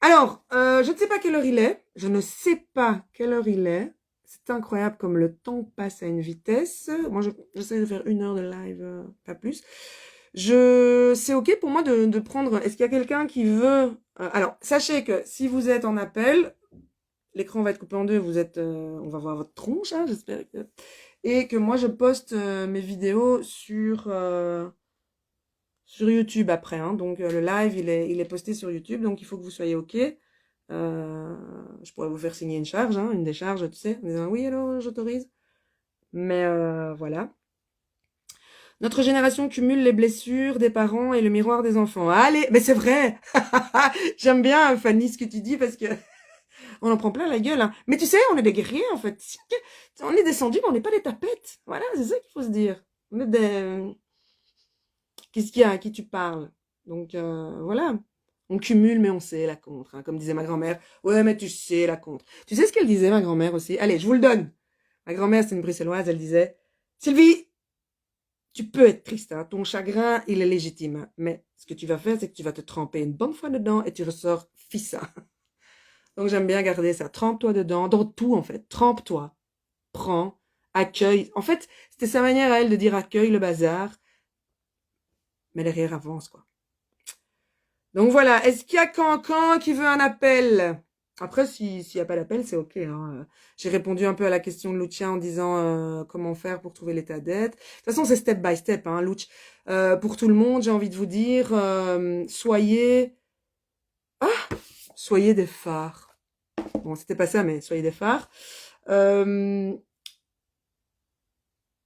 Alors, je ne sais pas quelle heure il est. Je ne sais pas quelle heure il est. C'est incroyable comme le temps passe à une vitesse. Moi, j'essaie de faire 1 heure de live, pas plus. C'est ok pour moi de prendre. Est-ce qu'il y a quelqu'un qui veut alors, sachez que si vous êtes en appel, l'écran va être coupé en deux. On va voir votre tronche, hein, j'espère que. Et que moi, je poste mes vidéos sur YouTube après. Hein. Donc, le live, il est posté sur YouTube. Donc, il faut que vous soyez ok. Je pourrais vous faire signer une charge, hein, une décharge, tu sais, en disant oui, alors j'autorise. Mais voilà. Notre génération cumule les blessures des parents et le miroir des enfants. Allez, mais c'est vrai. J'aime bien, Fanny, ce que tu dis parce que on en prend plein la gueule. Hein. Mais tu sais, on est des guerriers en fait. On est descendus, mais on n'est pas des tapettes. Voilà, c'est ça qu'il faut se dire. On est des. Qu'est-ce qu'il y a? À qui tu parles? Donc voilà. On cumule, mais on sait la contre. Hein, comme disait ma grand-mère. Ouais, mais tu sais la contre. Tu sais ce qu'elle disait, ma grand-mère aussi? Allez, je vous le donne. Ma grand-mère, c'est une bruxelloise, elle disait Sylvie, tu peux être triste, hein, ton chagrin, il est légitime. Hein, mais ce que tu vas faire, c'est que tu vas te tremper une bonne fois dedans et tu ressors fissa. Donc j'aime bien garder ça. Trempe-toi dedans, dans tout en fait. Trempe-toi. Prends, accueille. En fait, c'était sa manière à elle de dire accueille le bazar. Mais derrière avance, quoi. Donc voilà, est-ce qu'il y a Cancan qui veut un appel? Après, s'il n'y a pas d'appel, c'est ok. Hein. J'ai répondu un peu à la question de Lucia en disant comment faire pour trouver l'état d'être. De toute façon, c'est step by step, hein, Luch. Pour tout le monde, j'ai envie de vous dire, soyez des phares. Bon, c'était pas ça, mais soyez des phares.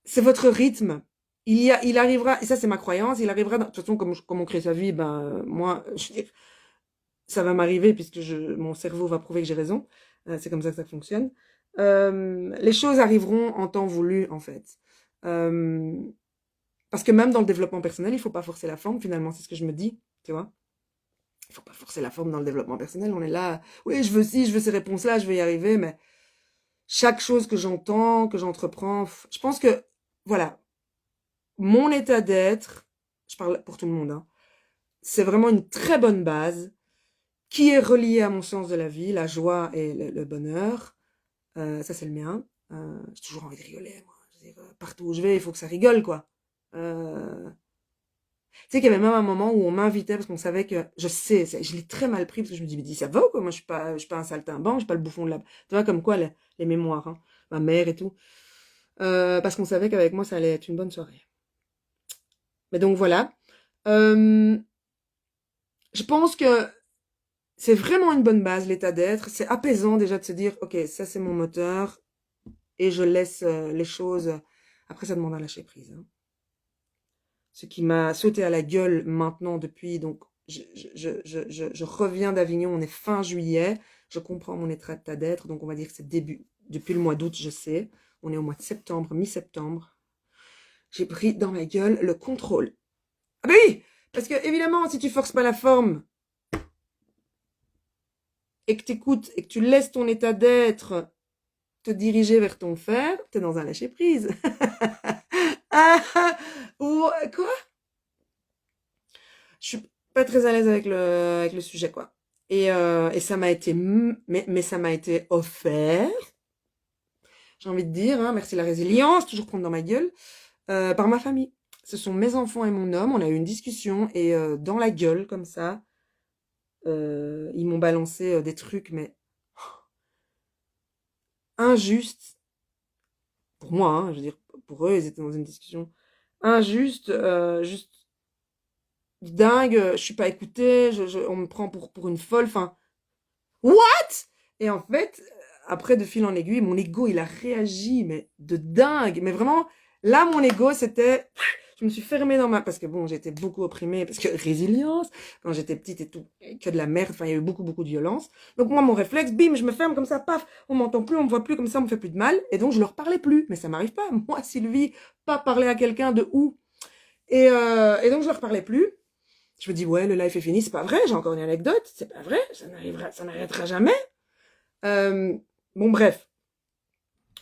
C'est votre rythme. Il arrivera, et ça c'est ma croyance, il arrivera, de toute façon, comme on crée sa vie, ben, moi, je veux dire, ça va m'arriver puisque mon cerveau va prouver que j'ai raison. C'est comme ça que ça fonctionne. Les choses arriveront en temps voulu, en fait. Parce que même dans le développement personnel, il faut pas forcer la forme, finalement, c'est ce que je me dis, tu vois. Il faut pas forcer la forme dans le développement personnel. On est là, oui, je veux ci, je veux ces réponses-là, je vais y arriver, mais chaque chose que j'entends, que j'entreprends, je pense que, voilà, mon état d'être, je parle pour tout le monde, hein, c'est vraiment une très bonne base qui est reliée à mon sens de la vie, la joie et le bonheur. Ça, c'est le mien. J'ai toujours envie de rigoler, moi. Je veux dire, partout où je vais, il faut que ça rigole, quoi. Tu sais qu'il y avait même un moment où on m'invitait parce qu'on savait que, je l'ai très mal pris parce que je me dis, mais dis, ça va ou quoi? Moi, je suis pas un saltimbanque, je suis pas le bouffon de la, tu vois, comme quoi, les mémoires, hein. Ma mère et tout. Parce qu'on savait qu'avec moi, ça allait être une bonne soirée. Mais donc, voilà. Je pense que c'est vraiment une bonne base, l'état d'être. C'est apaisant déjà de se dire, ok, ça c'est mon moteur et je laisse les choses. Après, ça demande à lâcher prise. Hein. Ce qui m'a sauté à la gueule maintenant depuis, donc je reviens d'Avignon, on est fin juillet, je comprends mon état d'être, donc on va dire que c'est depuis le mois d'août, je sais. On est au mois de septembre, mi-septembre. J'ai pris dans ma gueule le contrôle. Ah ben oui, parce que évidemment, si tu forces pas la forme, et que t'écoutes et que tu laisses ton état d'être te diriger vers ton faire, t'es dans un lâcher-prise. Ou quoi? Je suis pas très à l'aise avec le sujet, quoi. Et ça m'a été, mais ça m'a été offert, j'ai envie de dire, hein, merci la résilience, toujours prendre dans ma gueule, par ma famille. Ce sont mes enfants et mon homme, on a eu une discussion, et dans la gueule, comme ça, ils m'ont balancé des trucs, mais injustes, pour moi, hein, je veux dire, pour eux, ils étaient dans une discussion injuste, juste dingue, je suis pas écoutée, on me prend pour une folle, enfin, what? Et en fait, après, de fil en aiguille, mon ego, il a réagi, mais de dingue. Mais vraiment, là, mon ego, c'était... Je me suis fermée dans ma... Parce que bon, j'étais beaucoup opprimée, parce que résilience, quand j'étais petite et tout, que de la merde, enfin, il y a eu beaucoup, beaucoup de violence. Donc moi, mon réflexe, bim, je me ferme comme ça, paf, on m'entend plus, on me voit plus, comme ça, on me fait plus de mal, et donc je leur parlais plus. Mais ça m'arrive pas, moi, Sylvie, pas parler à quelqu'un de où. Et donc je leur parlais plus. Je me dis, ouais, le live est fini, c'est pas vrai, j'ai encore une anecdote, c'est pas vrai, ça n'arrêtera jamais. Bon, bref.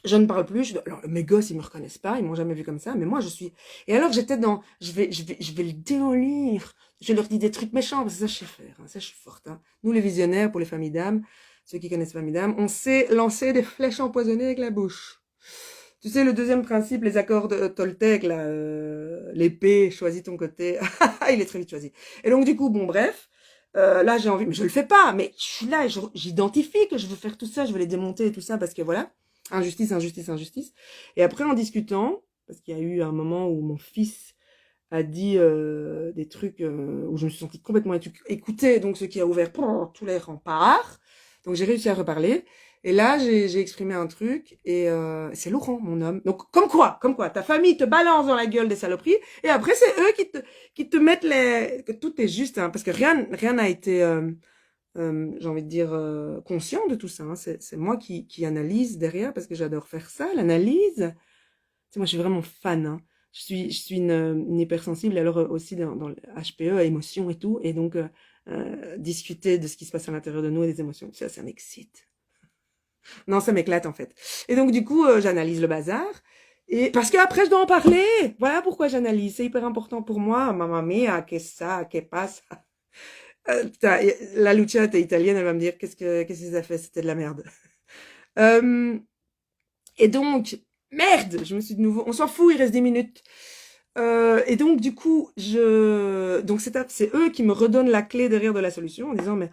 Je ne parle plus. Alors, mes gosses, ils me reconnaissent pas, ils m'ont jamais vu comme ça, mais moi, je suis. Et alors, j'étais dans, je vais le démolir. Je leur dis des trucs méchants, parce que ça, je sais faire, hein, ça, je suis forte, hein. Nous, les visionnaires, pour les familles d'âme, ceux qui connaissent familles d'âme, on sait lancer des flèches empoisonnées avec la bouche. Tu sais, le deuxième principe, les accords de Toltec, là, l'épée, choisis ton côté. Il est très vite choisi. Et donc, du coup, bon, bref. Là, j'ai envie, mais je le fais pas, mais je suis là, et j'identifie que je veux faire tout ça, je veux les démonter et tout ça, parce que voilà. Injustice, injustice, injustice. Et après, en discutant, parce qu'il y a eu un moment où mon fils a dit des trucs où je me suis sentie complètement écoutée, donc ce qui a ouvert tous les remparts. Donc j'ai réussi à reparler. Et là, j'ai exprimé un truc, et c'est Laurent, mon homme. Donc comme quoi, ta famille te balance dans la gueule des saloperies, et après c'est eux qui te mettent que tout est juste, hein, parce que rien n'a été j'ai envie de dire conscient de tout ça, hein. C'est moi qui analyse derrière, parce que j'adore faire ça, l'analyse. Moi, je suis vraiment fan, hein. Je suis une hypersensible, alors aussi dans le HPE, à émotions et tout, et donc discuter de ce qui se passe à l'intérieur de nous et des émotions, ça m'excite. Non, ça m'éclate en fait. Et donc du coup, j'analyse le bazar, et parce qu'après je dois en parler. Voilà pourquoi j'analyse, c'est hyper important pour moi. Mamma mia, que ça, que passe. La Lucia, t'es italienne, elle va me dire qu'est-ce que ça fait, c'était de la merde. Et donc, merde, je me suis de nouveau, on s'en fout, il reste 10 minutes. Et donc, du coup, donc c'est eux qui me redonnent la clé derrière de la solution en disant, mais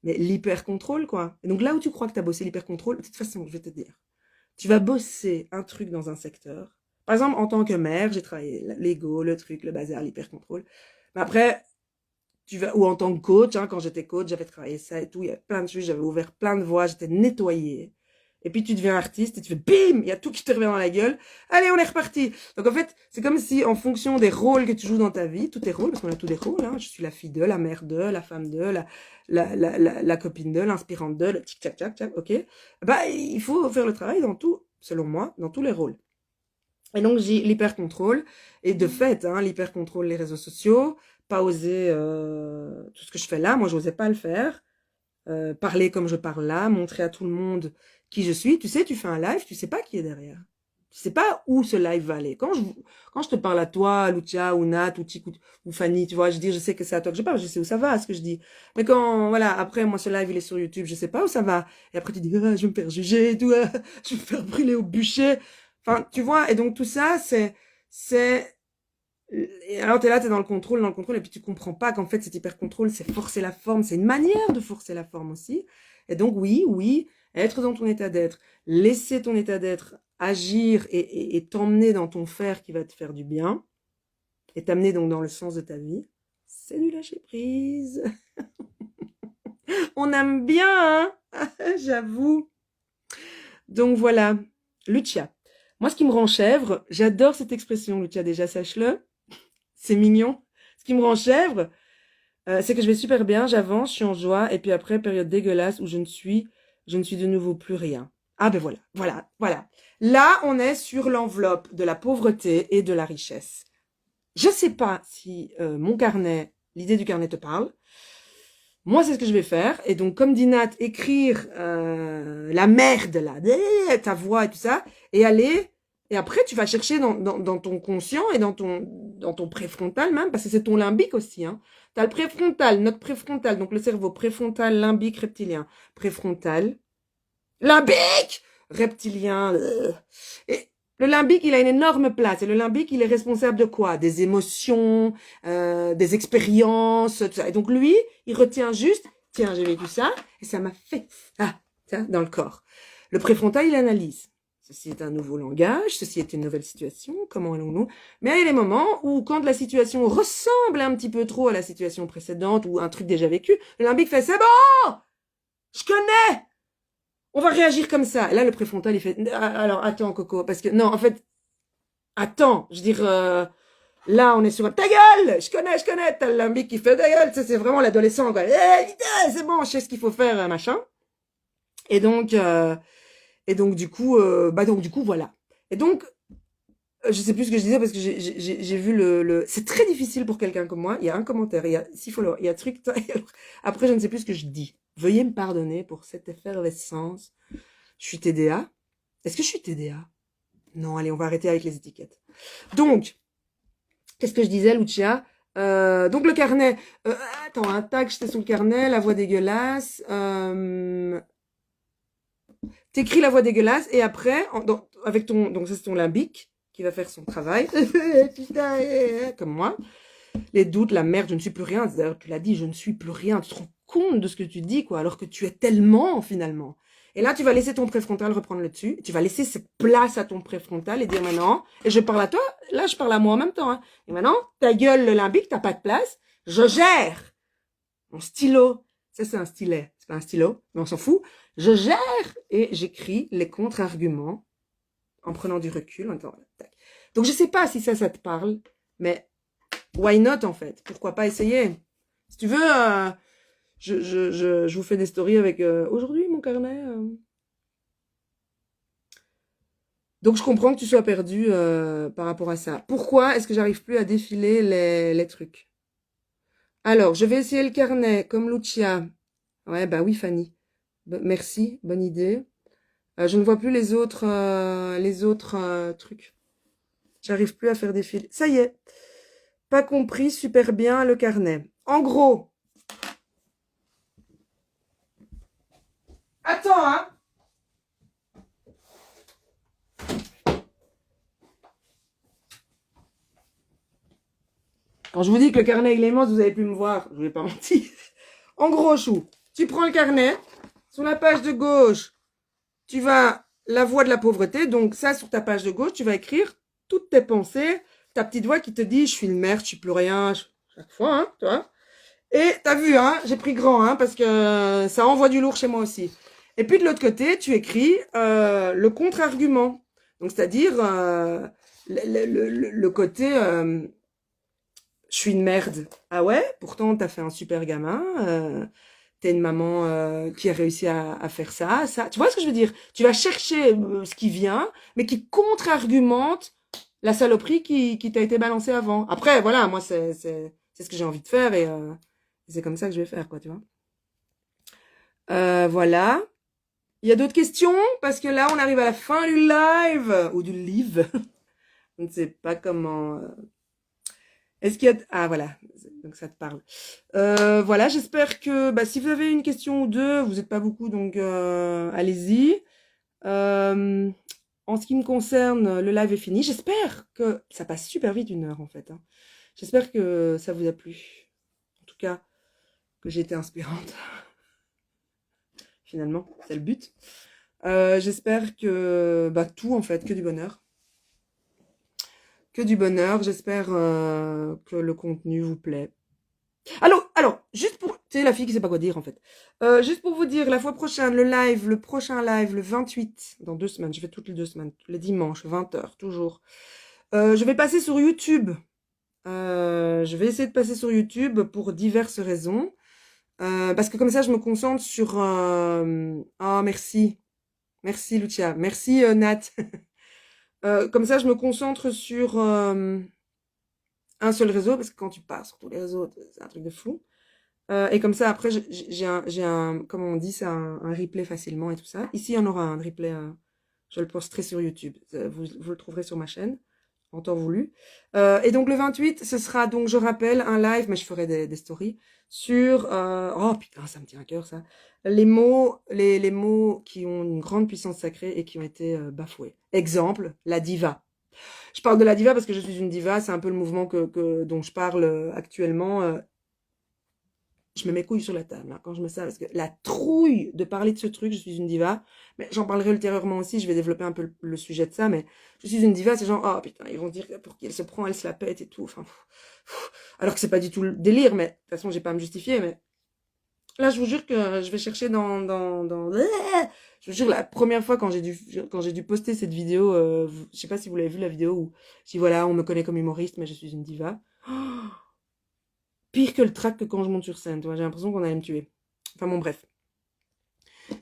l'hyper-contrôle, quoi. Et donc là où tu crois que t'as bossé l'hyper-contrôle, de toute façon, je vais te dire, tu vas bosser un truc dans un secteur. Par exemple, en tant que mère, j'ai travaillé l'ego, le truc, le bazar, l'hyper-contrôle. Mais après, ou en tant que coach, hein, quand j'étais coach, j'avais travaillé ça et tout, il y avait plein de choses, j'avais ouvert plein de voies, j'étais nettoyée. Et puis tu deviens artiste et tu fais bim, il y a tout qui te revient dans la gueule. Allez, on est reparti. Donc en fait, c'est comme si en fonction des rôles que tu joues dans ta vie, tous tes rôles, parce qu'on a tous des rôles, hein, je suis la fille de, la mère de, la femme de, la copine de, l'inspirante de, le tic tac tac tac, ok. Bah il faut faire le travail dans tout, selon moi, dans tous les rôles. Et donc j'ai l'hyper-contrôle, et de fait, hein, l'hyper-contrôle, les réseaux sociaux, pas oser tout ce que je fais là, moi j'osais pas le faire, parler comme je parle là, montrer à tout le monde qui je suis. Tu sais, tu fais un live, tu sais pas qui est derrière. Tu sais pas où ce live va aller. Quand je te parle à toi, Lucia, ou Nat, ou Tic, ou Fanny, tu vois, je sais que c'est à toi que je parle, je sais où ça va, ce que je dis. Mais quand, voilà, après, moi, ce live, il est sur YouTube, je sais pas où ça va. Et après, tu dis, ah, je vais me faire juger et tout, ah, je vais me faire brûler au bûcher. Enfin, tu vois, et donc tout ça, et alors t'es là, t'es dans le contrôle, et puis tu comprends pas qu'en fait cet hyper-contrôle, c'est forcer la forme, c'est une manière de forcer la forme aussi. Et donc oui, être dans ton état d'être, laisser ton état d'être agir et t'emmener dans ton faire qui va te faire du bien, et t'amener donc dans le sens de ta vie, c'est du lâcher prise. On aime bien, hein. J'avoue. Donc voilà, Lucia. Moi, ce qui me rend chèvre, j'adore cette expression, Lucia, déjà, sache-le. C'est mignon. Ce qui me rend chèvre, c'est que je vais super bien, j'avance, je suis en joie, et puis après, période dégueulasse où je ne suis de nouveau plus rien. Ah ben voilà. Là, on est sur l'enveloppe de la pauvreté et de la richesse. Je sais pas si mon carnet, l'idée du carnet te parle. Moi, c'est ce que je vais faire. Et donc, comme dit Nat, écrire la merde, là, ta voix et tout ça, et aller... Et après, tu vas chercher dans ton conscient et dans ton préfrontal même, parce que c'est ton limbique aussi, hein. T'as le préfrontal, notre préfrontal, donc le cerveau préfrontal, limbique, reptilien. Préfrontal, limbique, reptilien. Et le limbique, il a une énorme place. Et le limbique, il est responsable de quoi? Des émotions, des expériences, tout ça. Et donc lui, il retient juste, tiens, j'ai vécu ça, et ça m'a fait ça, dans le corps. Le préfrontal, il analyse. Ceci est un nouveau langage, ceci est une nouvelle situation, comment allons-nous? Mais il y a des moments où, quand la situation ressemble un petit peu trop à la situation précédente ou un truc déjà vécu, le limbique fait, c'est bon! Je connais! On va réagir comme ça. Et là, le préfrontal, il fait, alors, attends, Coco, parce que, non, en fait, attends, je veux dire, là, on est sur ta gueule, je connais, t'as le limbique qui fait ta gueule, ça, c'est vraiment l'adolescent, quoi. C'est bon, je sais ce qu'il faut faire, machin. Et donc, du coup, voilà. Et donc, je sais plus ce que je disais parce que j'ai vu c'est très difficile pour quelqu'un comme moi. Il y a un commentaire, il y a 6 followers, il y a truc. Après, je ne sais plus ce que je dis. Veuillez me pardonner pour cette effervescence. Je suis TDA. Est-ce que je suis TDA? Non, allez, on va arrêter avec les étiquettes. Donc, qu'est-ce que je disais, Lucia? Donc le carnet. Attends, un tag, j'étais sur le carnet, la voix dégueulasse. T'écris la voix dégueulasse et après, avec donc ça c'est ton limbique qui va faire son travail. Comme moi. Les doutes, la merde, je ne suis plus rien. D'ailleurs, tu l'as dit, je ne suis plus rien. Tu te rends compte de ce que tu dis, quoi, alors que tu es tellement, finalement. Et là, tu vas laisser ton préfrontal reprendre le dessus. Tu vas laisser cette place à ton préfrontal et dire maintenant, et je parle à toi, là, je parle à moi en même temps, hein. Et maintenant, ta gueule, le limbique, t'as pas de place. Je gère mon stylo. Ça, c'est un stylet. C'est pas un stylo, mais on s'en fout. Je gère et j'écris les contre-arguments en prenant du recul. Donc, je sais pas si ça te parle, mais why not, en fait? Pourquoi pas essayer? Si tu veux, je vous fais des stories avec aujourd'hui mon carnet. Donc je comprends que tu sois perdu par rapport à ça. Pourquoi est-ce que j'arrive plus à défiler les trucs? Alors, je vais essayer le carnet comme Lucia. Ouais, bah oui, Fanny. Merci, bonne idée. Je ne vois plus les autres trucs. J'arrive plus à faire défiler. Ça y est. Pas compris super bien le carnet. En gros. Attends, hein. Quand je vous dis que le carnet il est immense, vous n'allez plus me voir. Je vais pas mentir. En gros, Chou, tu prends le carnet. Sur la page de gauche, tu vas la voix de la pauvreté. Donc ça, sur ta page de gauche, tu vas écrire toutes tes pensées. Ta petite voix qui te dit, je suis une merde, je suis plus rien. Chaque fois, hein, tu vois. Et t'as vu, hein, j'ai pris grand, hein, parce que ça envoie du lourd chez moi aussi. Et puis de l'autre côté, tu écris le contre-argument. Donc c'est-à-dire le côté je suis une merde. Ah ouais? Pourtant, t'as fait un super gamin. T'es une maman qui a réussi à faire ça. Tu vois ce que je veux dire? Tu vas chercher ce qui vient, mais qui contre-argumente la saloperie qui t'a été balancée avant. Après, voilà, moi, c'est ce que j'ai envie de faire et c'est comme ça que je vais faire, quoi, tu vois. Voilà. Il y a d'autres questions? Parce que là, on arrive à la fin du live. Ou du live. Je ne sais pas comment... Est-ce qu'il y a... Ah, voilà. Donc, ça te parle. Voilà, j'espère que... Bah, si vous avez une question ou deux, vous n'êtes pas beaucoup, donc allez-y. En ce qui me concerne, le live est fini. J'espère que... Ça passe super vite, 1 heure, en fait. Hein. J'espère que ça vous a plu. En tout cas, que j'ai été inspirante. Finalement, c'est le but. J'espère que... Bah, tout, en fait, que du bonheur. Que du bonheur. J'espère que le contenu vous plaît. Alors, juste pour... Tu sais, la fille qui sait pas quoi dire, en fait. Juste pour vous dire, la fois prochaine, le prochain live, le 28, dans 2 semaines, je fais toutes les 2 semaines, les dimanches, 20h, toujours. Je vais passer sur YouTube. Je vais essayer de passer sur YouTube pour diverses raisons. Parce que comme ça, je me concentre sur... Oh, merci. Merci, Lucia. Merci, Nat. Comme ça, je me concentre sur un seul réseau, parce que quand tu pars sur tous les réseaux, c'est un truc de fou. Et comme ça, après, j'ai un, comment on dit, c'est un replay facilement et tout ça. Ici, il y en aura un replay, je le posterai sur YouTube. Vous le trouverez sur ma chaîne, en temps voulu. Et donc, le 28, ce sera donc, je rappelle, un live, mais je ferai des stories, sur, oh putain, ça me tient à cœur, ça. Les mots qui ont une grande puissance sacrée et qui ont été bafoués. Exemple, la diva. Je parle de la diva parce que je suis une diva, c'est un peu le mouvement dont je parle actuellement. Je me mets couilles sur la table hein, quand je me sers, parce que la trouille de parler de ce truc, je suis une diva, mais j'en parlerai ultérieurement aussi, je vais développer un peu le sujet de ça, mais je suis une diva, c'est genre, oh putain, ils vont dire pour qui elle se prend, elle se la pète et tout, enfin, alors que c'est pas du tout le délire, mais de toute façon, j'ai pas à me justifier, mais Là, je vous jure que je vais chercher Je vous jure, la première fois quand j'ai dû poster cette vidéo, je sais pas si vous l'avez vu la vidéo où je dis voilà, on me connaît comme humoriste, mais je suis une diva. Oh, pire que le trac que quand je monte sur scène, tu vois, j'ai l'impression qu'on allait me tuer. Enfin bon, bref.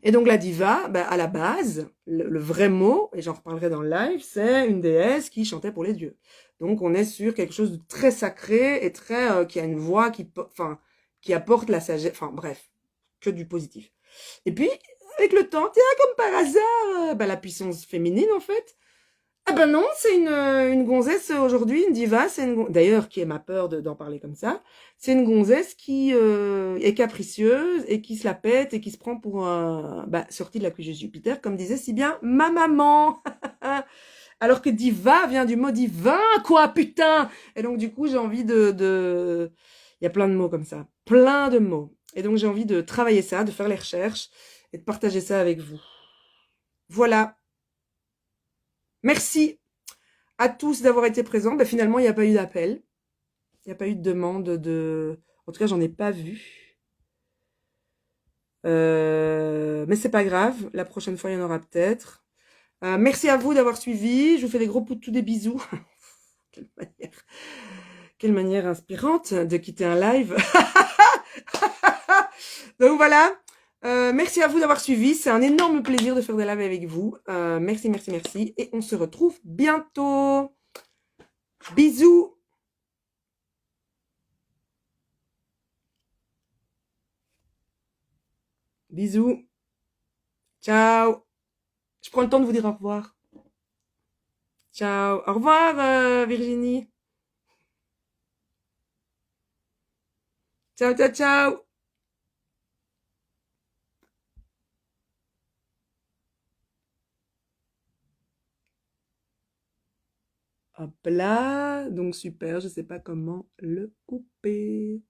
Et donc la diva, bah, à la base, le vrai mot, et j'en reparlerai dans le live, c'est une déesse qui chantait pour les dieux. Donc on est sur quelque chose de très sacré et très qui a une voix enfin, qui apporte la sagesse. Enfin bref, que du positif. Et puis avec le temps, tiens, comme par hasard, bah, la puissance féminine en fait. Ah ben non, c'est une gonzesse aujourd'hui, une diva, d'ailleurs qui est ma peur d'en parler comme ça. C'est une gonzesse qui est capricieuse et qui se la pète et qui se prend pour sortie de la cuisse de Jupiter, comme disait si bien ma maman. Alors que diva vient du mot divin, quoi, putain. Et donc du coup j'ai envie il y a plein de mots comme ça, plein de mots. Et donc j'ai envie de travailler ça, de faire les recherches et de partager ça avec vous. Voilà. Merci à tous d'avoir été présents. Ben, finalement, il n'y a pas eu d'appel. Il n'y a pas eu de demande de... En tout cas, j'en ai pas vu. Mais c'est pas grave. La prochaine fois, il y en aura peut-être. Merci à vous d'avoir suivi. Je vous fais des gros poutous, des bisous. Quelle manière... Quelle manière inspirante de quitter un live. Donc voilà. Merci à vous d'avoir suivi. C'est un énorme plaisir de faire des lives avec vous. Merci, merci, merci. Et on se retrouve bientôt. Bisous. Bisous. Ciao. Je prends le temps de vous dire au revoir. Ciao. Au revoir, Virginie. Ciao, ciao, ciao. Hop là. Donc super, je sais pas comment le couper.